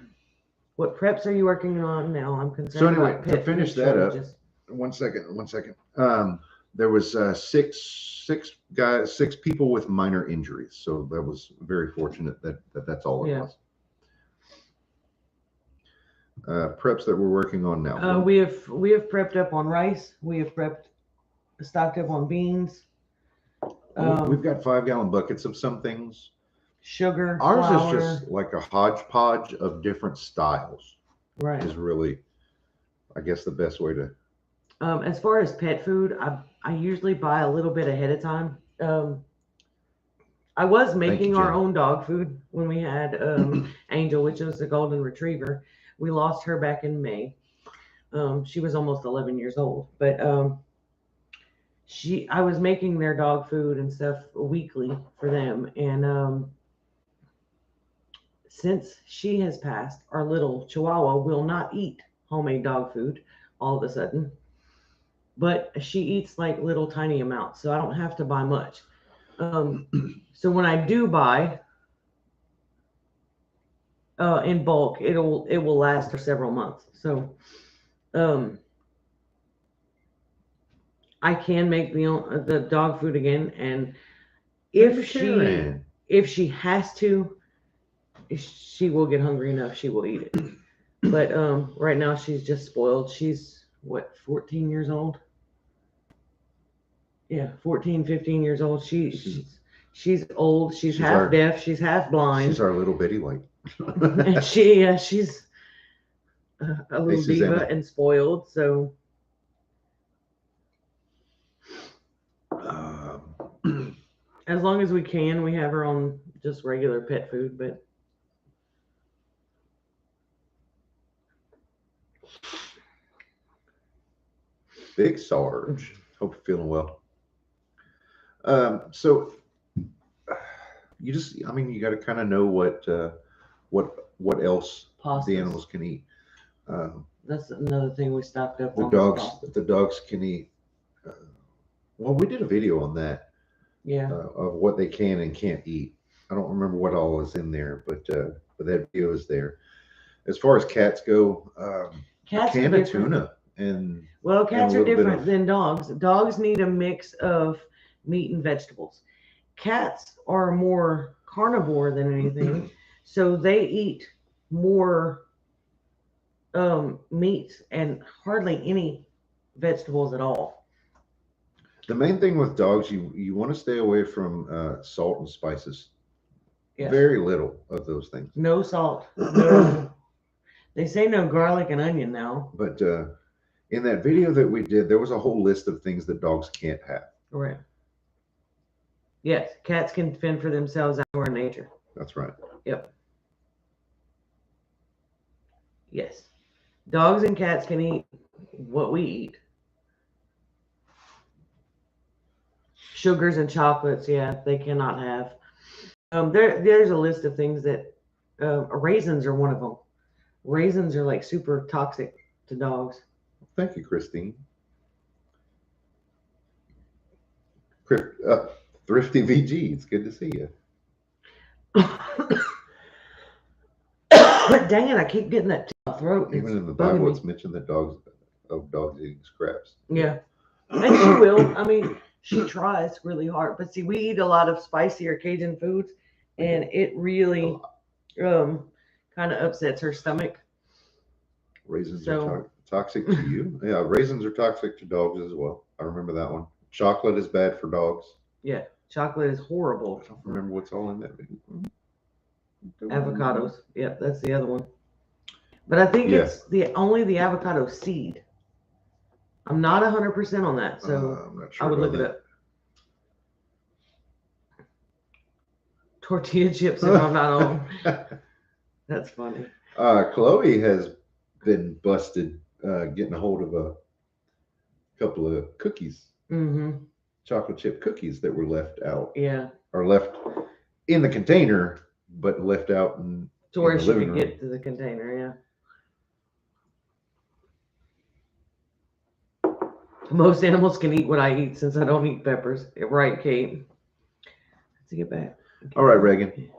What preps are you working on now? I'm concerned. So anyway, about to pet finish food that up, shortages. one second. There was six people with minor injuries. So that was very fortunate that's all it was. Preps that we're working on now. We have prepped up on rice. We have stocked up on beans. We've got 5-gallon buckets of some things. Sugar. Ours flour. is just like a hodgepodge of different styles. Right. Is really, I guess, the best way to. As far as pet food, I usually buy a little bit ahead of time. I was making our own dog food when we had Angel, which was a golden retriever. We lost her back in May. She was almost 11 years old, but I was making their dog food and stuff weekly for them. And since she has passed, our little Chihuahua will not eat homemade dog food all of a sudden, but she eats like little tiny amounts, so I don't have to buy much. So when I do buy in bulk, it will last for several months. So I can make the dog food again, and if she has to, she will get hungry enough, she will eat it. But right now she's just spoiled. She's 14 years old? Yeah, 14, 15 years old. She's old. She's half deaf. She's half blind. She's our little bitty light. And she's a little diva and spoiled. So as long as we can, we have her on just regular pet food, but Big Sarge. Hope you're feeling well. So you got to kind of know what else the animals can eat. That's another thing we stocked up on. The dogs can eat. Well, we did a video on that. Yeah. Of what they can and can't eat. I don't remember what all is in there, but that video is there. As far as cats go, cats a can of tuna and. Well, cats are different than dogs. Dogs need a mix of meat and vegetables. Cats are more carnivore than anything, so they eat more meat and hardly any vegetables at all. The main thing with dogs, you want to stay away from salt and spices. Yes. Very little of those things. No salt. No. They say no garlic and onion now. But in that video that we did, there was a whole list of things that dogs can't have. Right. Yes, cats can fend for themselves out in nature. That's right. Yep. Yes. Dogs and cats can eat what we eat. Sugars and chocolates, yeah, they cannot have. There's a list of things that raisins are one of them. Raisins are like super toxic to dogs. Thank you, Christine. Thrifty VG, it's good to see you. Dang it, I keep getting that throat. Even It's in the bugging Bible, me. it's mentioned that dogs eating scraps. Yeah. And she will. I mean, she tries really hard. But see, we eat a lot of spicier Cajun foods, and it really kind of upsets her stomach. Raisins So- are toxic to you. Yeah, raisins are toxic to dogs as well. I remember that one. Chocolate is bad for dogs. Yeah, chocolate is horrible. I don't remember what's all in that. Avocados. Yep, that's the other one. But I think Yeah. it's only the avocado seed. I'm not 100% on that, so I'm not sure I would about look it that. up. Tortilla chips, if I'm not on. That's funny. Chloe has been busted getting a hold of a couple of cookies, Mm-hmm. chocolate chip cookies that were left out Yeah. or left in the container, but left out To where in the she living could room. get to the container, yeah. Most animals can eat what I eat since I don't eat peppers. Right, Kate? Let's get back. Okay. All right, Reagan.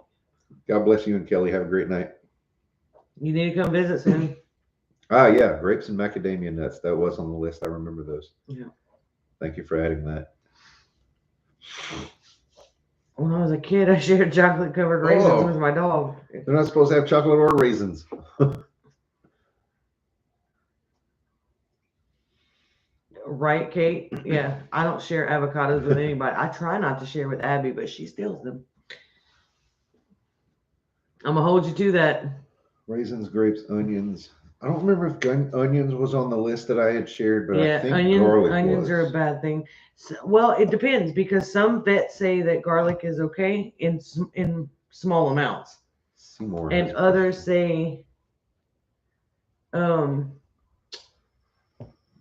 God bless you and Kelly. Have a great night. You need to come visit soon. Yeah, grapes and macadamia nuts. That was on the list. I remember those. Yeah. Thank you for adding that. When I was a kid, I shared chocolate covered raisins Oh. with my dog. They're not supposed to have chocolate or raisins. Right, Kate? Yeah. I don't share avocados with anybody. I try not to share with Abby, but she steals them. I'm going to hold you to that. Raisins, grapes, onions. I don't remember if onions was on the list that I had shared, but Yeah, I think garlic onions was. are a bad thing. So, well, it depends because some vets say that garlic is okay in small amounts, Seymour and has- others say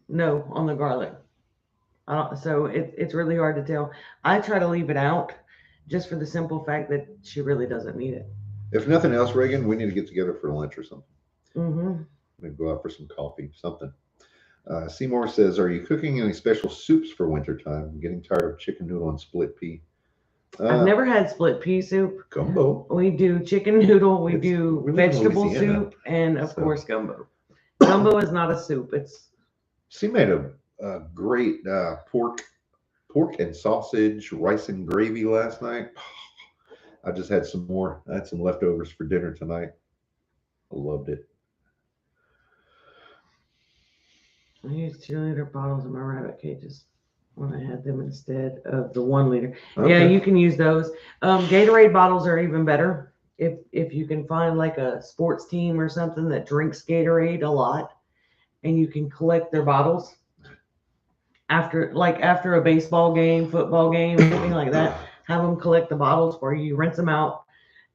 no on the garlic. So it's really hard to tell. I try to leave it out just for the simple fact that she really doesn't need it. If nothing else, Reagan, we need to get together for lunch or something. Mm-hmm. Maybe go out for some coffee, something. Seymour says, "Are you cooking any special soups for wintertime? I'm getting tired of chicken noodle and split pea." I've never had split pea soup. Gumbo. We do chicken noodle, we We do live in vegetable Louisiana, soup, and of so- course gumbo. Gumbo is not a soup. It's She made a great pork and sausage, rice and gravy last night. I just had some more. I had some leftovers for dinner tonight. I loved it. I used 2-liter bottles in my rabbit cages when I had them instead of the 1 liter. Yeah, Okay. you can use those. Gatorade bottles are even better if you can find like a sports team or something that drinks Gatorade a lot, and you can collect their bottles after a baseball game, football game, anything like that. Have them collect the bottles for you. Rinse them out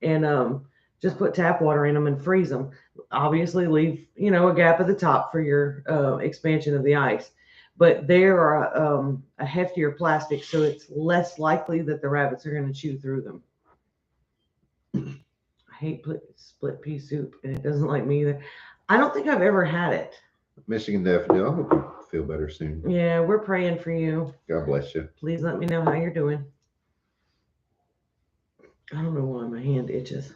and just put tap water in them and freeze them. Obviously, leave a gap at the top for your expansion of the ice. But they are a heftier plastic, so it's less likely that the rabbits are going to chew through them. I hate split pea soup, and it doesn't like me either. I don't think I've ever had it. Michigan Daffodil. I hope you feel better soon. Yeah, we're praying for you. God bless you. Please let me know how you're doing. I don't know why my hand itches.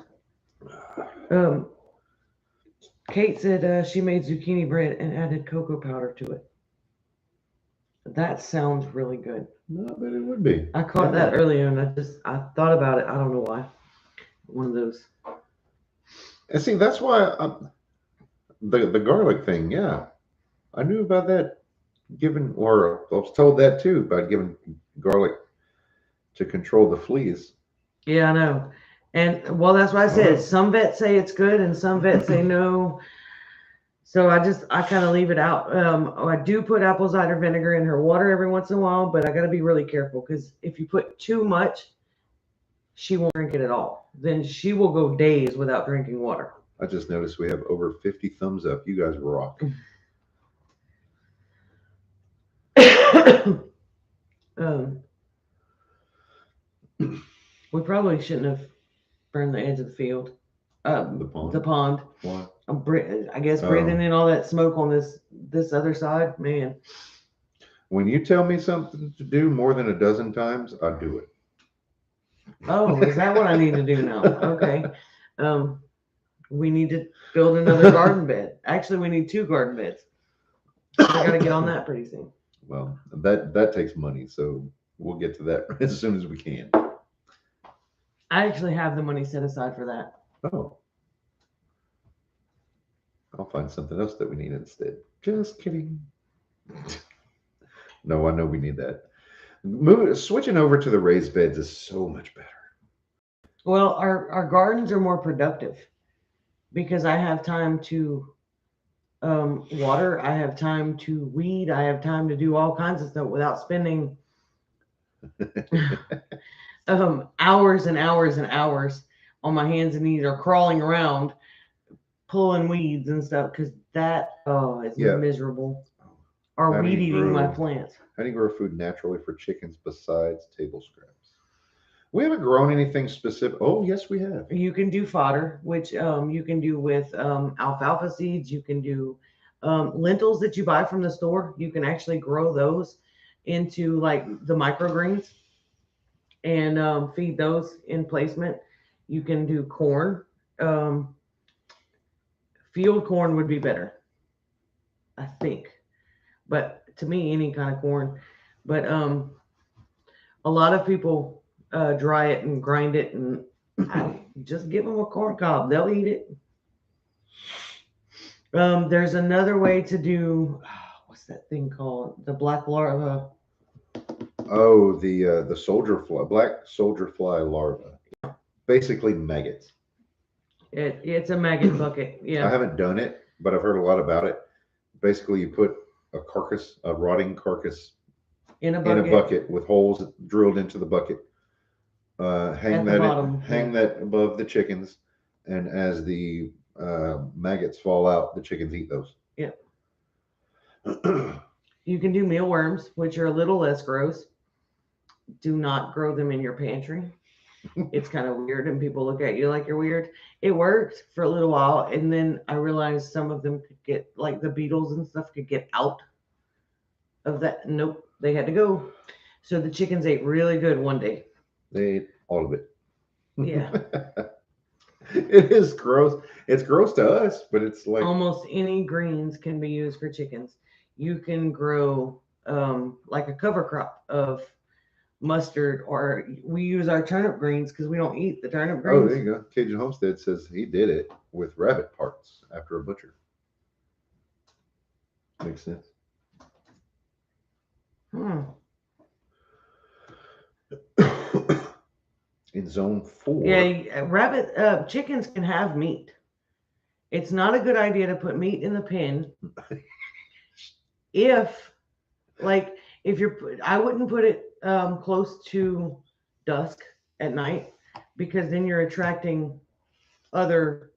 Kate said she made zucchini bread and added cocoa powder to it. That sounds really good. No, but it would be. I caught that earlier and I thought about it. I don't know why. One of those. And see, that's why the garlic thing. Yeah, I knew about that. I was told that too about giving garlic to control the fleas. Yeah, I know. And well, that's why I said some vets say it's good and some vets say no. So I kind of leave it out. I do put apple cider vinegar in her water every once in a while, but I got to be really careful because if you put too much, she won't drink it at all. Then she will go days without drinking water. I just noticed we have over 50 thumbs up. You guys rock. We probably shouldn't have burned the edge of the field. The pond. The pond. Why? I guess breathing in all that smoke on this other side, man. When you tell me something to do more than a dozen times, I do it. Oh, is that what I need to do now? Okay. We need to build another garden bed. Actually, we need 2 garden beds. I got to get on that pretty soon. Well, that takes money, so we'll get to that as soon as we can. I actually have the money set aside for that. Oh. I'll find something else that we need instead. Just kidding. No, I know we need that. Switching over to the raised beds is so much better. Well, our gardens are more productive because I have time to water, I have time to weed, I have time to do all kinds of stuff without spending hours and hours and hours on my hands and knees or crawling around pulling weeds and stuff, because that is miserable. Or weed eating my plants. How do you grow food naturally for chickens besides table scraps? We haven't grown anything specific. Oh, yes, we have. You can do fodder, which you can do with alfalfa seeds. You can do lentils that you buy from the store. You can actually grow those into like the microgreens and feed those in placement. You can do corn. Field corn would be better, I think. But to me, any kind of corn. But a lot of people dry it and grind it, and just give them a corn cob. They'll eat it. There's another way to do, what's that thing called? The black larva. Oh, the soldier fly, black soldier fly larva. Basically maggots. It's a maggot bucket. Yeah. I haven't done it, but I've heard a lot about it. Basically, you put a rotting carcass in a bucket with holes drilled into the bucket. Hang that above the chickens, and as the maggots fall out, the chickens eat those. Yeah. You can do mealworms, which are a little less gross. Do not grow them in your pantry. It's kind of weird, and people look at you like you're weird. It worked for a little while, and then I realized some of them could get, like the beetles and stuff, could get out of that. Nope, they had to go. So the chickens ate really good one day. They ate all of it. Yeah. It is gross. It's gross to us, but it's like almost any greens can be used for chickens. You can grow like a cover crop of mustard, or we use our turnip greens because we don't eat the turnip greens. Oh, there you go. Cajun Homestead says he did it with rabbit parts after a butcher. Makes sense. In zone 4. Yeah, chickens can have meat. It's not a good idea to put meat in the pen. I wouldn't put it close to dusk at night, because then you're attracting other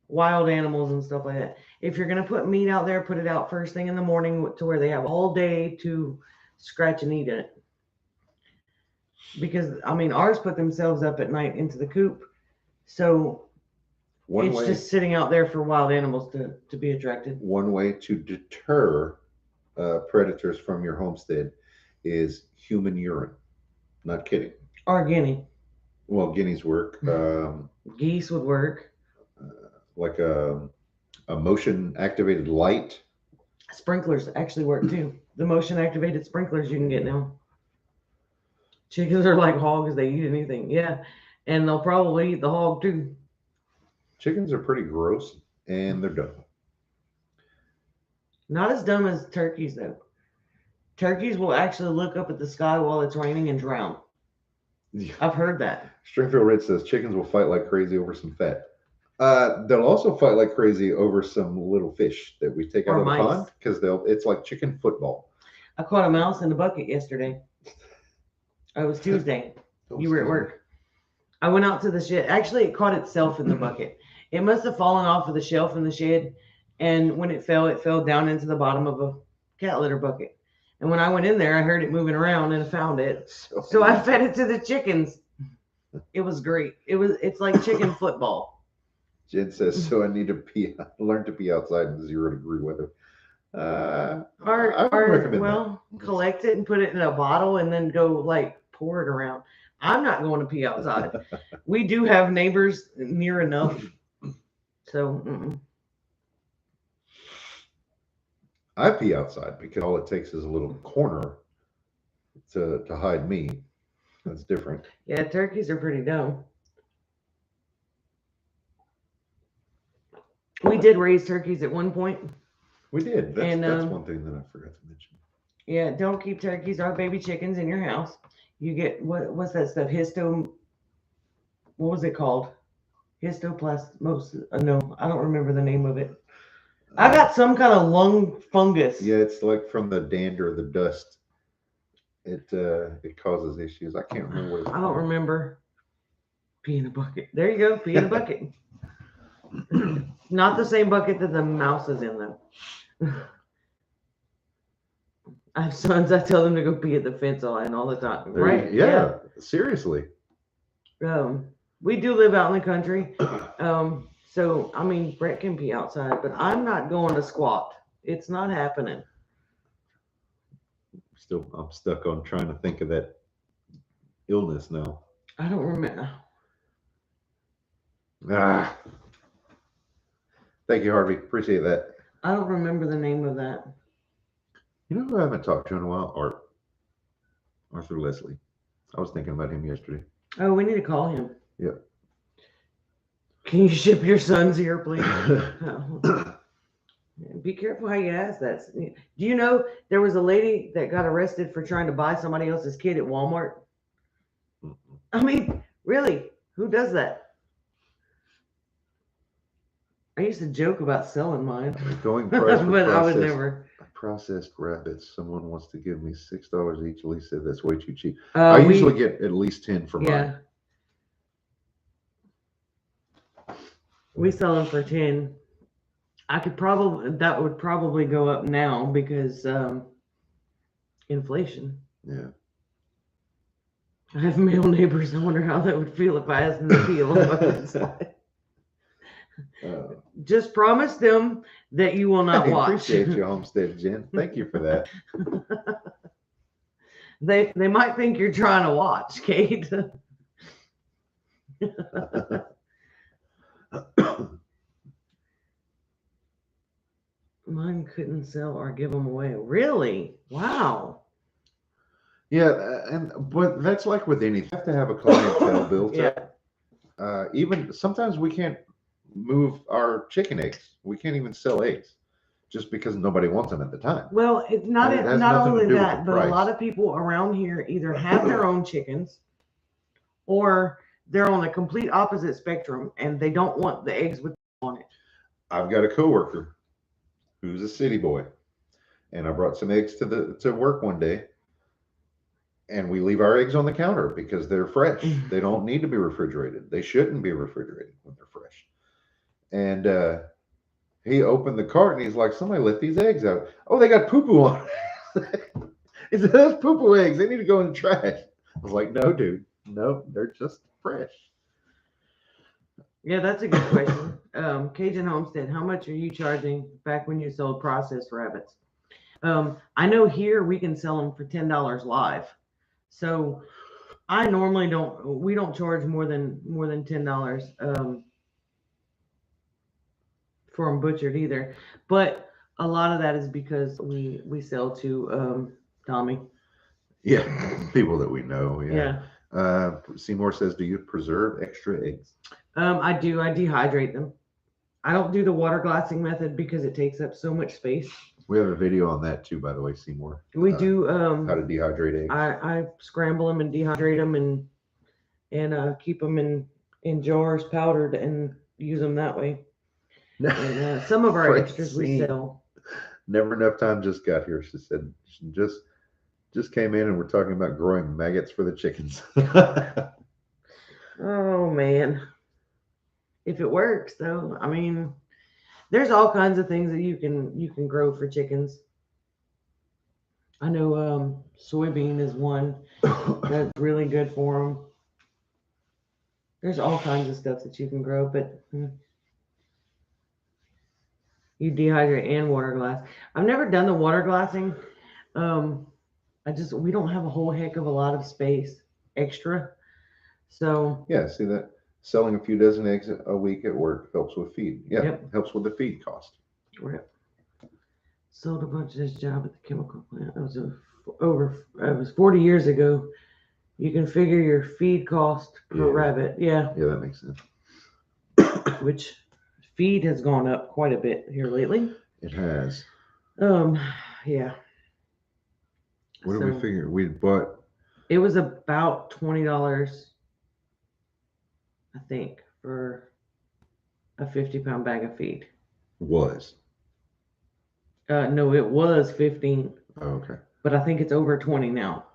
wild animals and stuff like that. If you're going to put meat out there, put it out first thing in the morning to where they have all day to scratch and eat it. Because, I mean, ours put themselves up at night into the coop. So it's just sitting out there for wild animals to be attracted. One way to deter predators from your homestead is human urine. Not kidding. Or guinea. Well, guineas work. Geese would work. Like a motion activated light. Sprinklers actually work too. The motion activated sprinklers you can get now. Chickens are like hogs, they eat anything. Yeah. And they'll probably eat the hog too. Chickens are pretty gross, and they're dumb. Not as dumb as turkeys, though. Turkeys will actually look up at the sky while it's raining and drown. Yeah. I've heard that. Stringfield Rich says chickens will fight like crazy over some fat. They'll also fight like crazy over some little fish that we take out of the pond, because it's like chicken football. I caught a mouse in the bucket yesterday. It was Tuesday. You were at work. I went out to the shed. Actually, it caught itself in the bucket. It must have fallen off of the shelf in the shed. And when it fell down into the bottom of a cat litter bucket. And when I went in there, I heard it moving around and found it. So I fed it to the chickens. It was great. It's like chicken football. Jen says, so I need to learn to pee outside in 0-degree weather. I would recommend that. Collect it and put it in a bottle and then go like pour it around. I'm not going to pee outside. We do have neighbors near enough. So I pee outside because all it takes is a little corner to hide me. That's different. Yeah, turkeys are pretty dumb. We did raise turkeys at one point. We did. That's one thing that I forgot to mention. Yeah, don't keep turkeys or baby chickens in your house. You get what's that stuff? What was it called? No, I don't remember the name of it. I got some kind of lung fungus. Yeah, it's like from the dander, the dust. It causes issues. I can't remember what it's I don't remember. Pee in a bucket. There you go. Pee in a bucket. Not the same bucket that the mouse is in, though. I have sons. I tell them to go pee at the fence line all the time. Right? Yeah. Seriously. We do live out in the country. So, I mean, Brett can pee outside, but I'm not going to squat. It's not happening. I'm stuck on trying to think of that illness now. I don't remember. Thank you, Harvey. Appreciate that. I don't remember the name of that. You know who I haven't talked to in a while? Arthur Leslie. I was thinking about him yesterday. Oh, we need to call him. Yep. Can you ship your sons here, please? Be careful how you ask that. Do you know there was a lady that got arrested for trying to buy somebody else's kid at Walmart? I mean, really, who does that? I used to joke about selling mine. Going price for but I would never. Processed rabbits. Someone wants to give me $6 each. Lee said that's way too cheap. I usually get at least 10 for mine. We sell them for 10. That would probably go up now because inflation. Yeah. I have male neighbors. I wonder how that would feel if I asked them to pee along my inside. Just promise them that you will not watch. Appreciate your homestead, Jen. Thank you for that. They might think you're trying to watch, Kate. Mine couldn't sell or give them away. Really? Wow. Yeah, but that's like with anything. You have to have a clientele built up. Even sometimes we can't move our chicken eggs. We can't even sell eggs just because nobody wants them at the time. Well, it's not only that, but a lot of people around here either have their own chickens or they're on the complete opposite spectrum and they don't want the eggs with on it. I've got a coworker who's a city boy, and I brought some eggs to work one day, and we leave our eggs on the counter because they're fresh. They don't need to be refrigerated. They shouldn't be refrigerated when they're fresh. And he opened the cart and he's like, somebody let these eggs out. Oh, they got poo-poo on it. He said, those poo-poo eggs, they need to go in the trash. I was like, no, dude. No, they're just fresh. Yeah, that's a good question. Cajun Homestead, how much are you charging back when you sold processed rabbits? I know here we can sell them for $10 live. So I normally we don't charge more than $10 for them butchered either. But a lot of that is because we sell to Tommy. Yeah, people that we know. Yeah. Seymour says, do you preserve extra eggs? I do. I dehydrate them. I don't do the water glassing method because it takes up so much space. We have a video on that too, by the way, Seymour. We do. How to dehydrate eggs. I scramble them and dehydrate them and keep them in jars powdered and use them that way. And, some of our extras we sell. Never enough time just got here. She said, just Just came in and we're talking about growing maggots for the chickens. Oh man. If it works though, I mean, there's all kinds of things that you can grow for chickens. I know soybean is one that's really good for them. There's all kinds of stuff that you can grow, but you dehydrate and water glass. I've never done the water glassing. We don't have a whole heck of a lot of space extra. So yeah, see that selling a few dozen eggs a week at work helps with feed. Yeah, Yep. helps with the feed cost. Right. Sold a bunch of this job at the chemical plant. It was it was 40 years ago. You can figure your feed cost per Yeah. rabbit. Yeah. Yeah, that makes sense. Which feed has gone up quite a bit here lately. It has. Yeah. What did we figure? We bought. It was about $20, I think, for a 50-pound bag of feed. Was. No, it was 15. Oh, okay. But I think it's over 20 now.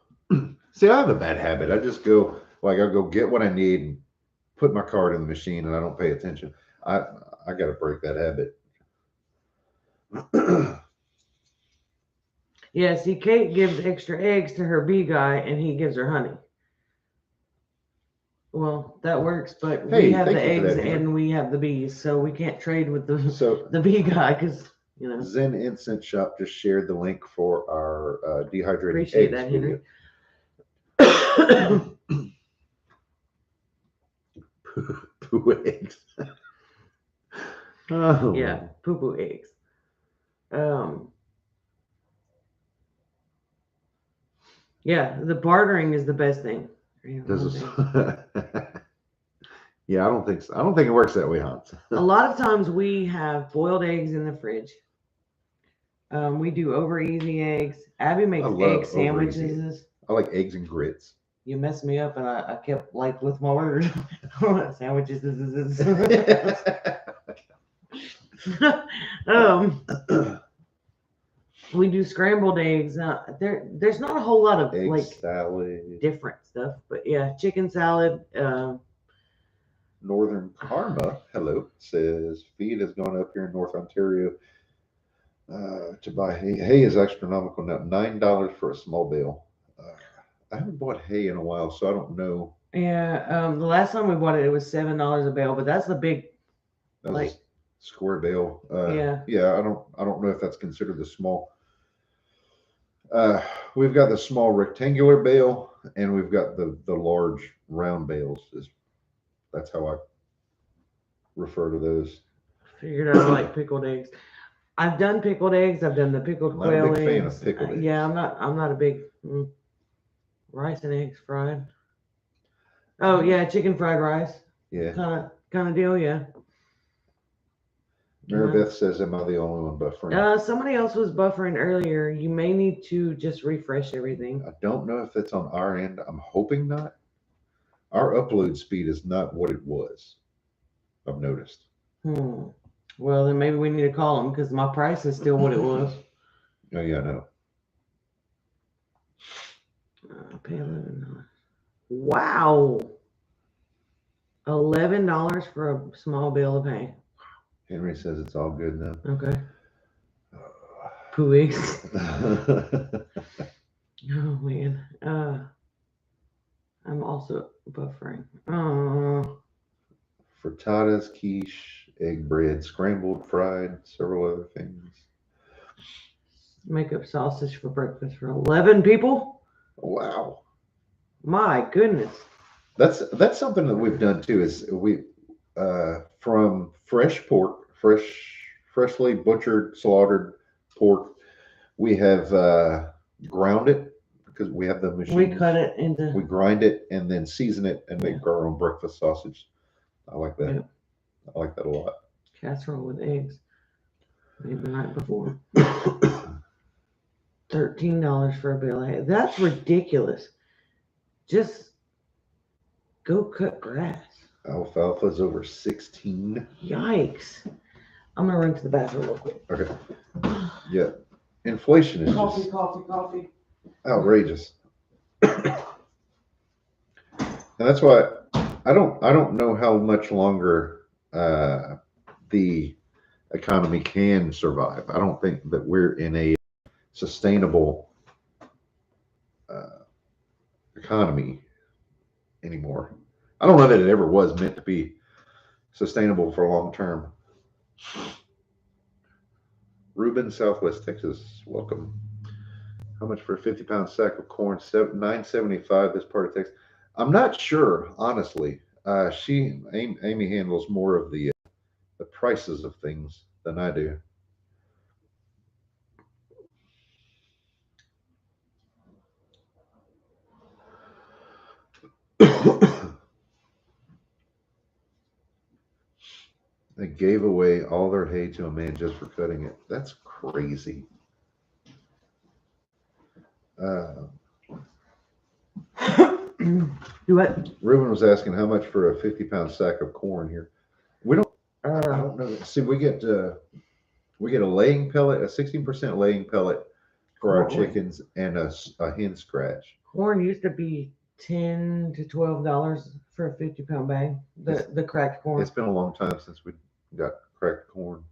See, I have a bad habit. I just go I'll go get what I need and put my card in the machine, and I don't pay attention. I got to break that habit. Yeah, see, Kate gives extra eggs to her bee guy, and he gives her honey. Well, that works, but Hey, we have the thank you for eggs that, Henry. and we have the bees, so we can't trade with So the bee guy because Zen Incense Shop just shared the link for our dehydrated Appreciate eggs that, video. Henry. Poo eggs. Oh. Yeah, poo-poo eggs. Yeah, the bartering is the best thing. Yeah, I don't think so. I don't think it works that way, Hans. A lot of times we have boiled eggs in the fridge. We do over easy eggs. Abby makes egg sandwiches. I like eggs and grits. You messed me up, and I kept with my words. Sandwiches. We do scrambled eggs. There's not a whole lot of egg salad, different stuff, but yeah, chicken salad. Northern Karma, hello, says feed has gone up here in North Ontario. To buy hay. Hay is astronomical now, $9 for a small bale. I haven't bought hay in a while, so I don't know. Yeah, the last time we bought it, it was $7 a bale, but that's the big, square bale. Yeah. I don't know if that's considered the small. We've got the small rectangular bale, and we've got the large round bales. That's how I refer to those. Figured out I like pickled eggs. I've done pickled eggs. I've done the pickled quail eggs. I'm not a big fan of pickled eggs. Yeah, I'm not a big rice and eggs fried. Oh yeah, chicken fried rice. Yeah. Kind of deal. Yeah. Maribeth says, "Am I the only one buffering?" Somebody else was buffering earlier. You may need to just refresh everything. I don't know if that's on our end. I'm hoping not. Our upload speed is not what it was. I've noticed. Well, then maybe we need to call them because my price is still what it was. Oh yeah, I know. Pay $11. Wow. $11 for a small bale of hay. Henry says it's all good now. Okay. Poo eggs. Oh man. I'm also buffering. Frittatas, quiche, egg bread, scrambled, fried, several other things. Make up sausage for breakfast for 11 people. Wow. My goodness. That's something that we've done too. Is we from fresh pork, freshly butchered, slaughtered pork, we have ground it because we have the machine. We cut it into. We grind it and then season it and make our own breakfast sausage. I like that. Yeah. I like that a lot. Casserole with eggs. Made the night before. $13 for a bale of hay. That's ridiculous. Just go cut grass. Alfalfa's over 16. Yikes. I'm gonna run to the bathroom real quick. Okay. Yeah. Inflation is coffee. outrageous. And that's why I don't know how much longer the economy can survive. I don't think that we're in a sustainable uh, economy anymore. I don't know that it ever was meant to be sustainable for long term. Reuben, Southwest Texas, welcome. How much for a 50-pound sack of corn? $9.75. This part of Texas. I'm not sure, honestly. Amy handles more of the prices of things than I do. They gave away all their hay to a man just for cutting it. That's crazy. Uh, Do what? Ruben was asking how much for a 50-pound sack of corn here. We don't. I don't know. See, we get a laying pellet, a 16% laying pellet for our Corn. chickens, and a hen scratch. Corn used to be $10 to $12 for a 50-pound bag. The cracked corn. It's been a long time since we got cracked corn.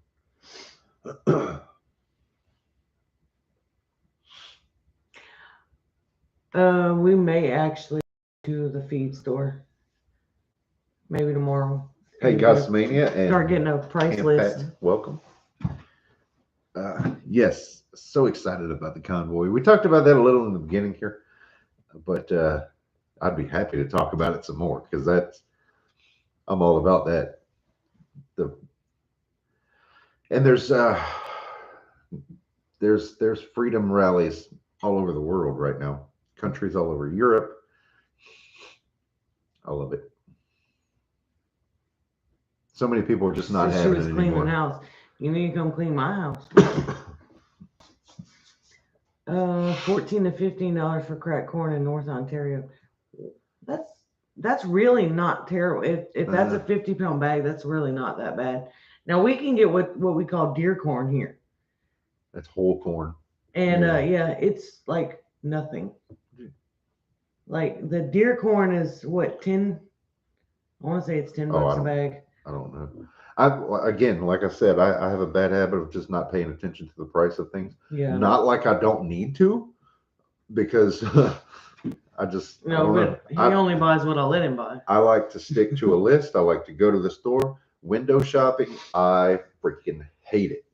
We may actually to the feed store. Maybe tomorrow. Hey, Gossmania and Start getting a price Camp list. Patton, welcome. Yes, so excited about the convoy. We talked about that a little in the beginning here, but I'd be happy to talk about it some more because I'm all about that. And there's freedom rallies all over the world right now. Countries all over Europe. I love it. So many people are just not having it cleaning anymore. House. You need to come clean my house. $14 to $15 for cracked corn in North Ontario. That's really not terrible. If that's a 50-pound bag, that's really not that bad. Now we can get what we call deer corn here. That's whole corn. And yeah, it's like nothing. Like the deer corn is what, 10? I want to say it's $10 a bag. I don't know. Again, like I said, I have a bad habit of just not paying attention to the price of things. Yeah. Not like I don't need to, because I just he only buys what I let him buy. I like to stick to a list. I like to go to the store. Window shopping, I freaking hate it.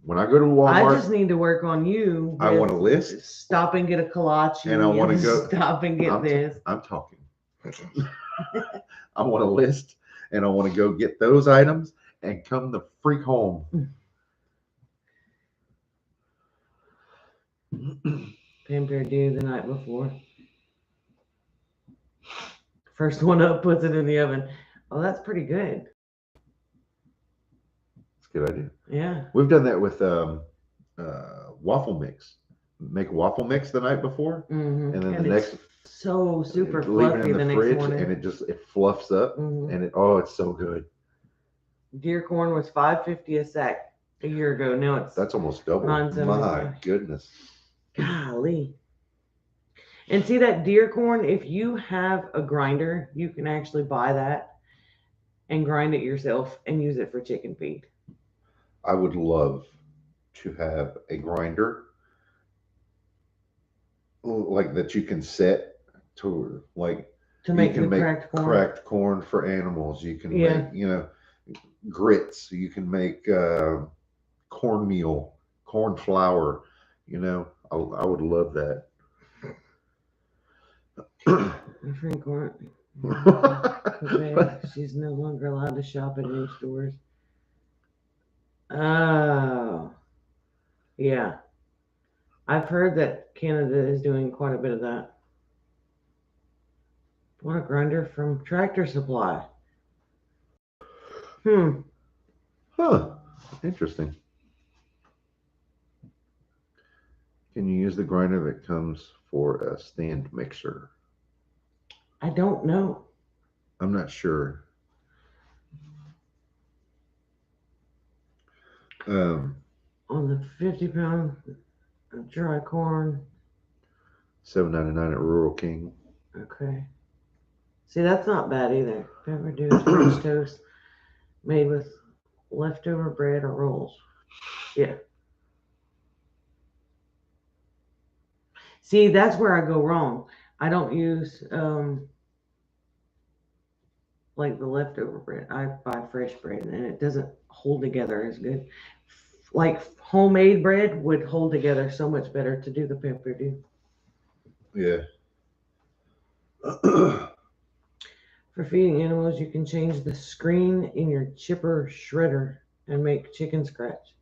When I go to Walmart, I just need to work on you. I want a list. Stop and get a kolache. And I want to go. Stop and get this. I'm talking. I want a list, and I want to go get those items and come the freak home. Pamper due the night before. First one up, puts it in the oven. Oh, that's pretty good. That's a good idea. Yeah. We've done that with waffle mix. Make waffle mix the night before, and then the next so super leave fluffy it in the next fridge, morning. and it fluffs up, and it's so good. Deer corn was $5.50 a sack a year ago. Now that's almost double. My goodness. Golly. And see that deer corn, if you have a grinder, you can actually buy that and grind it yourself and use it for chicken feed. I would love to have a grinder like that you can set to make cracked corn for animals. You can make grits. You can make cornmeal, corn flour. I would love that. She's no longer allowed to shop at any stores. Oh, yeah. I've heard that Canada is doing quite a bit of that. What a grinder from Tractor Supply. Huh. Interesting. Can you use the grinder that comes for a stand mixer? I don't know. I'm not sure. On the 50-pound dry corn, $7.99 at Rural King. Okay. See, that's not bad either. Pepper Dew French toast made with leftover bread or rolls. Yeah. See, that's where I go wrong. I don't use like the leftover bread. I buy fresh bread and it doesn't hold together as good. Like homemade bread would hold together so much better to do the pepper dew. Yeah. For feeding animals, you can change the screen in your chipper shredder and make chicken scratch.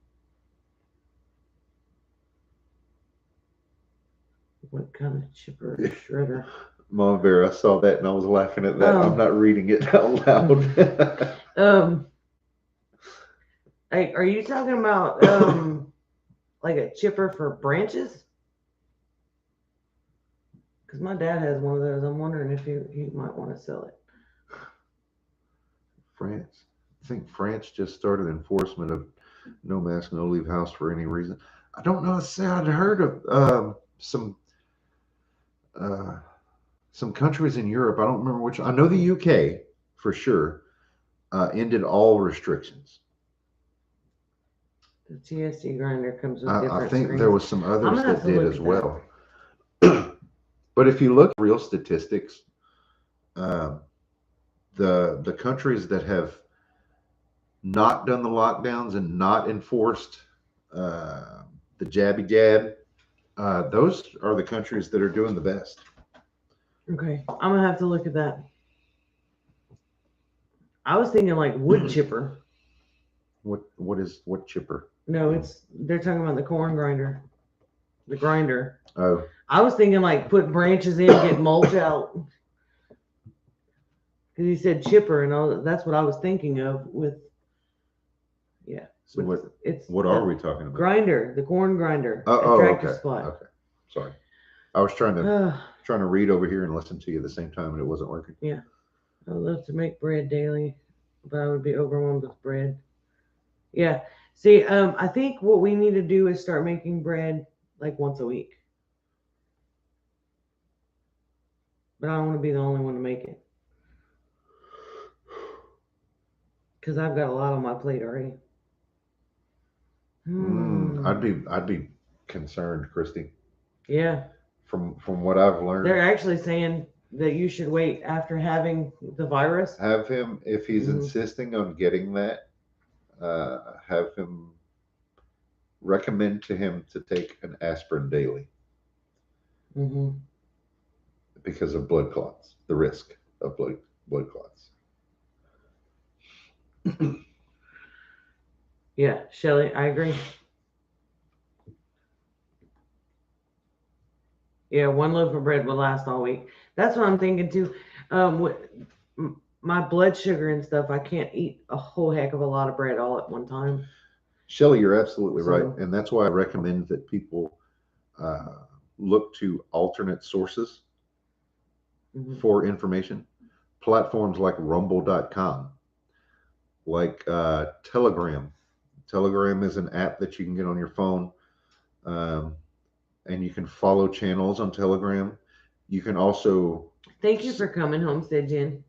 What kind of chipper shredder? Mom Bear, I saw that and I was laughing at that. I'm not reading it out loud. Like, are you talking about like a chipper for branches? Because my dad has one of those. I'm wondering if he might want to sell it. France. I think France just started enforcement of no mask, no leave house for any reason. I don't know. Say I'd heard of some countries in Europe. I don't remember which. I know the UK for sure ended all restrictions. The TSC grinder comes with different I think screens. there was some others that did as well. But if you look at real statistics, the countries that have not done the lockdowns and not enforced the jabby jab, those are the countries that are doing the best. Okay, I'm gonna have to look at that. I was thinking like wood chipper. What chipper? No, they're talking about the corn grinder. The grinder. Oh. I was thinking like put branches in, get mulch out. Because he said chipper and all that's what I was thinking of with So what are we talking about? Grinder, the corn grinder. Okay. Supply. Okay. Sorry. I was trying to read over here and listen to you at the same time and it wasn't working. Yeah. I would love to make bread daily, but I would be overwhelmed with bread. Yeah. See, I think what we need to do is start making bread like once a week. But I don't want to be the only one to make it. Because I've got a lot on my plate already. I'd be concerned, Christy. Yeah. From what I've learned. They're actually saying that you should wait after having the virus. Have him, if he's insisting on getting that, have him recommend to him to take an aspirin daily. Because of blood clots, the risk of blood clots. Yeah, Shelly, I agree. Yeah, one loaf of bread will last all week. That's what I'm thinking too. With my blood sugar and stuff, I can't eat a whole heck of a lot of bread all at one time. Shelly, you're absolutely right. And that's why I recommend that people look to alternate sources for information. Platforms like rumble.com, like Telegram. Telegram is an app that you can get on your phone, and you can follow channels on Telegram. You can also... Thank you for coming, Homestead Jen.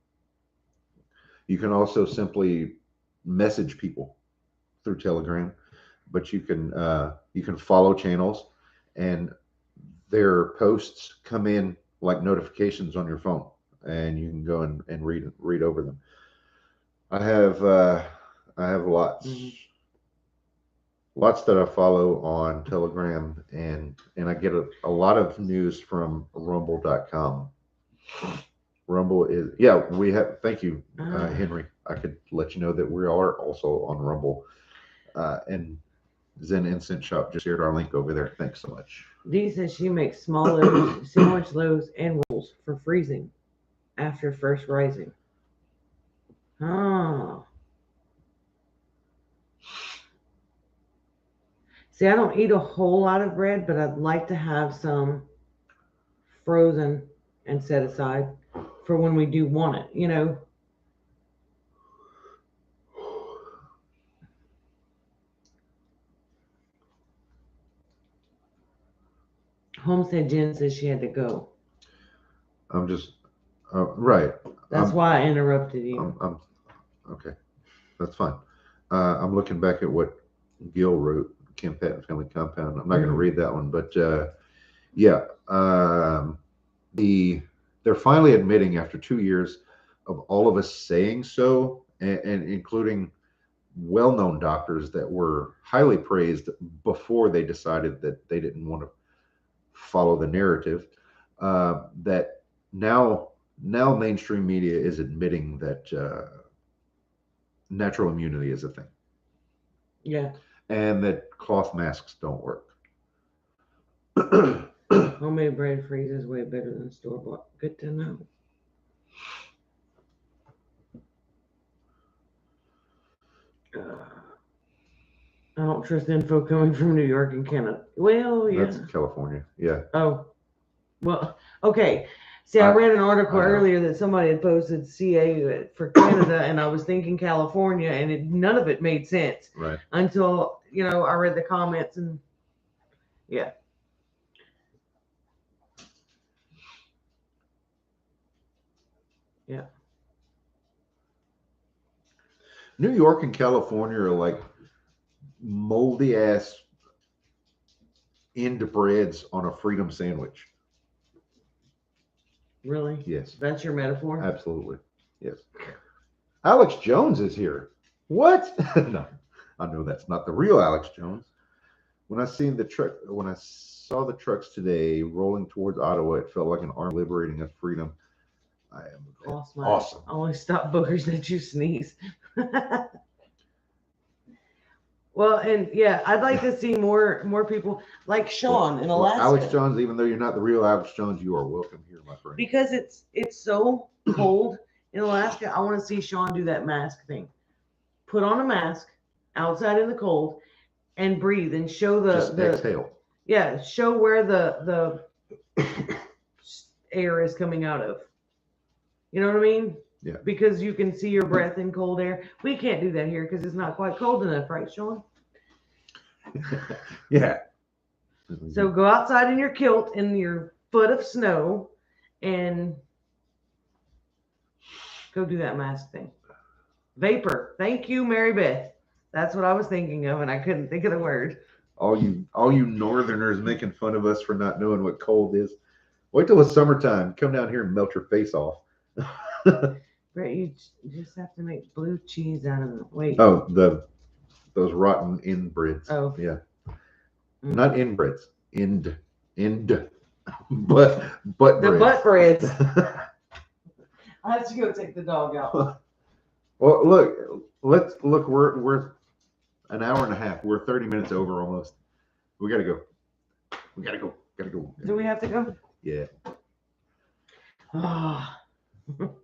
You can also simply message people through Telegram, but you can follow channels, and their posts come in like notifications on your phone, and you can go and read over them. I have lots. Lots that I follow on Telegram, and I get a lot of news from rumble.com. Rumble is, we have, thank you, Henry. I could let you know that we are also on Rumble. And Zen Instant Shop just shared our link over there. Thanks so much. Dee says she makes small loaves, sandwich loaves, and rolls for freezing after first rising. Oh. See, I don't eat a whole lot of bread, but I'd like to have some frozen and set aside for when we do want it, you know. Homestead Jen says she had to go. I'm just right. That's why I interrupted you. I'm okay. That's fine. I'm looking back at what Gil wrote, Kim Patton Family Compound. I'm not going to read that one, but yeah, they're finally admitting after 2 years of all of us saying so, and including well-known doctors that were highly praised before they decided that they didn't want to follow the narrative, that now mainstream media is admitting that natural immunity is a thing. Yeah. And that cloth masks don't work. Homemade bread freezes way better than store-bought. Good to know. I don't trust info coming from New York and Canada. Well, yeah. That's California. Yeah. Oh, well, okay. See, I read an article earlier that somebody had posted CA for Canada, and I was thinking California, and none of it made sense. Right. Until, I read the comments, and yeah. Yeah. New York and California are like moldy ass end breads on a freedom sandwich. Really? Yes. That's your metaphor? Absolutely. Yes. Alex Jones is here. What? No, I know that's not the real Alex Jones. When I saw the trucks today rolling towards Ottawa, it felt like an arm liberating us freedom. I am awesome. Only stop boogers that you sneeze. Well, and yeah, I'd like to see more people like Sean in Alaska. Alex Jones, even though you're not the real Alex Jones, you are welcome here, my friend. Because it's so cold in Alaska. I want to see Sean do that mask thing. Put on a mask outside in the cold and breathe and show the exhale. Yeah, show where the air is coming out of. You know what I mean? Yeah. Because you can see your breath in cold air. We can't do that here because it's not quite cold enough, right, Sean? Yeah. So go outside in your kilt in your foot of snow and go do that mask thing. Vapor. Thank you, Mary Beth. That's what I was thinking of, and I couldn't think of the word. All you northerners making fun of us for not knowing what cold is. Wait till the summertime. Come down here and melt your face off. Brett, you just have to make blue cheese out of it. Wait. Oh, those rotten inbreds. Oh. Yeah. Not inbreds. But the breads. butt breads. I have to go take the dog out. Well, look, we're an hour and a half. We're 30 minutes over almost. We gotta go. Do we have to go? Yeah. Ah.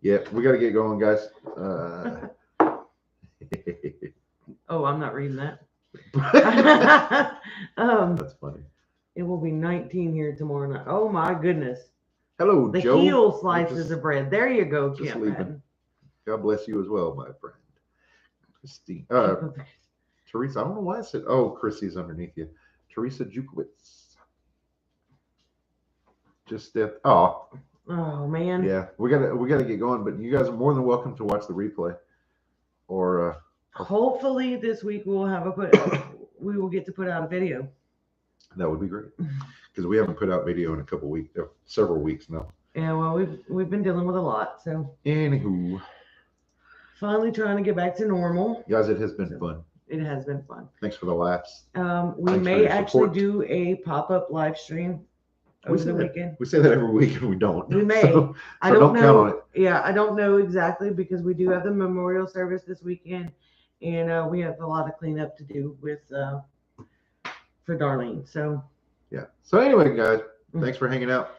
Yeah, we got to get going, guys. Oh, I'm not reading that. That's funny. It will be 19 here tomorrow night. Oh my goodness. Hello, the Joe. The heel slices of bread. There you go, just Kim. leaving. God bless you as well, my friend. Christine. Teresa, I don't know why I said, oh, Chrissy's underneath you. Teresa Jukowitz. Just stepped. Oh man. Yeah, we gotta get going, but you guys are more than welcome to watch the replay. Or hopefully this week we will get to put out a video. That would be great. Because we haven't put out video in several weeks now. Yeah, well we've been dealing with a lot, so anywho. Finally trying to get back to normal. Guys, it has been fun. It has been fun. Thanks for the laughs. We may actually do a pop-up live stream over the weekend. We say that every week and we don't. We may. So I don't know. Count on it. Yeah, I don't know exactly because we do have the memorial service this weekend, and we have a lot of cleanup to do with for Darlene. So yeah. So anyway, guys, thanks for hanging out.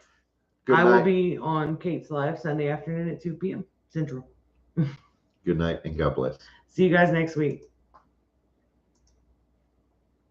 Good night. I will be on Kate's Live Sunday afternoon at 2 p.m. Central. Good night and God bless. See you guys next week.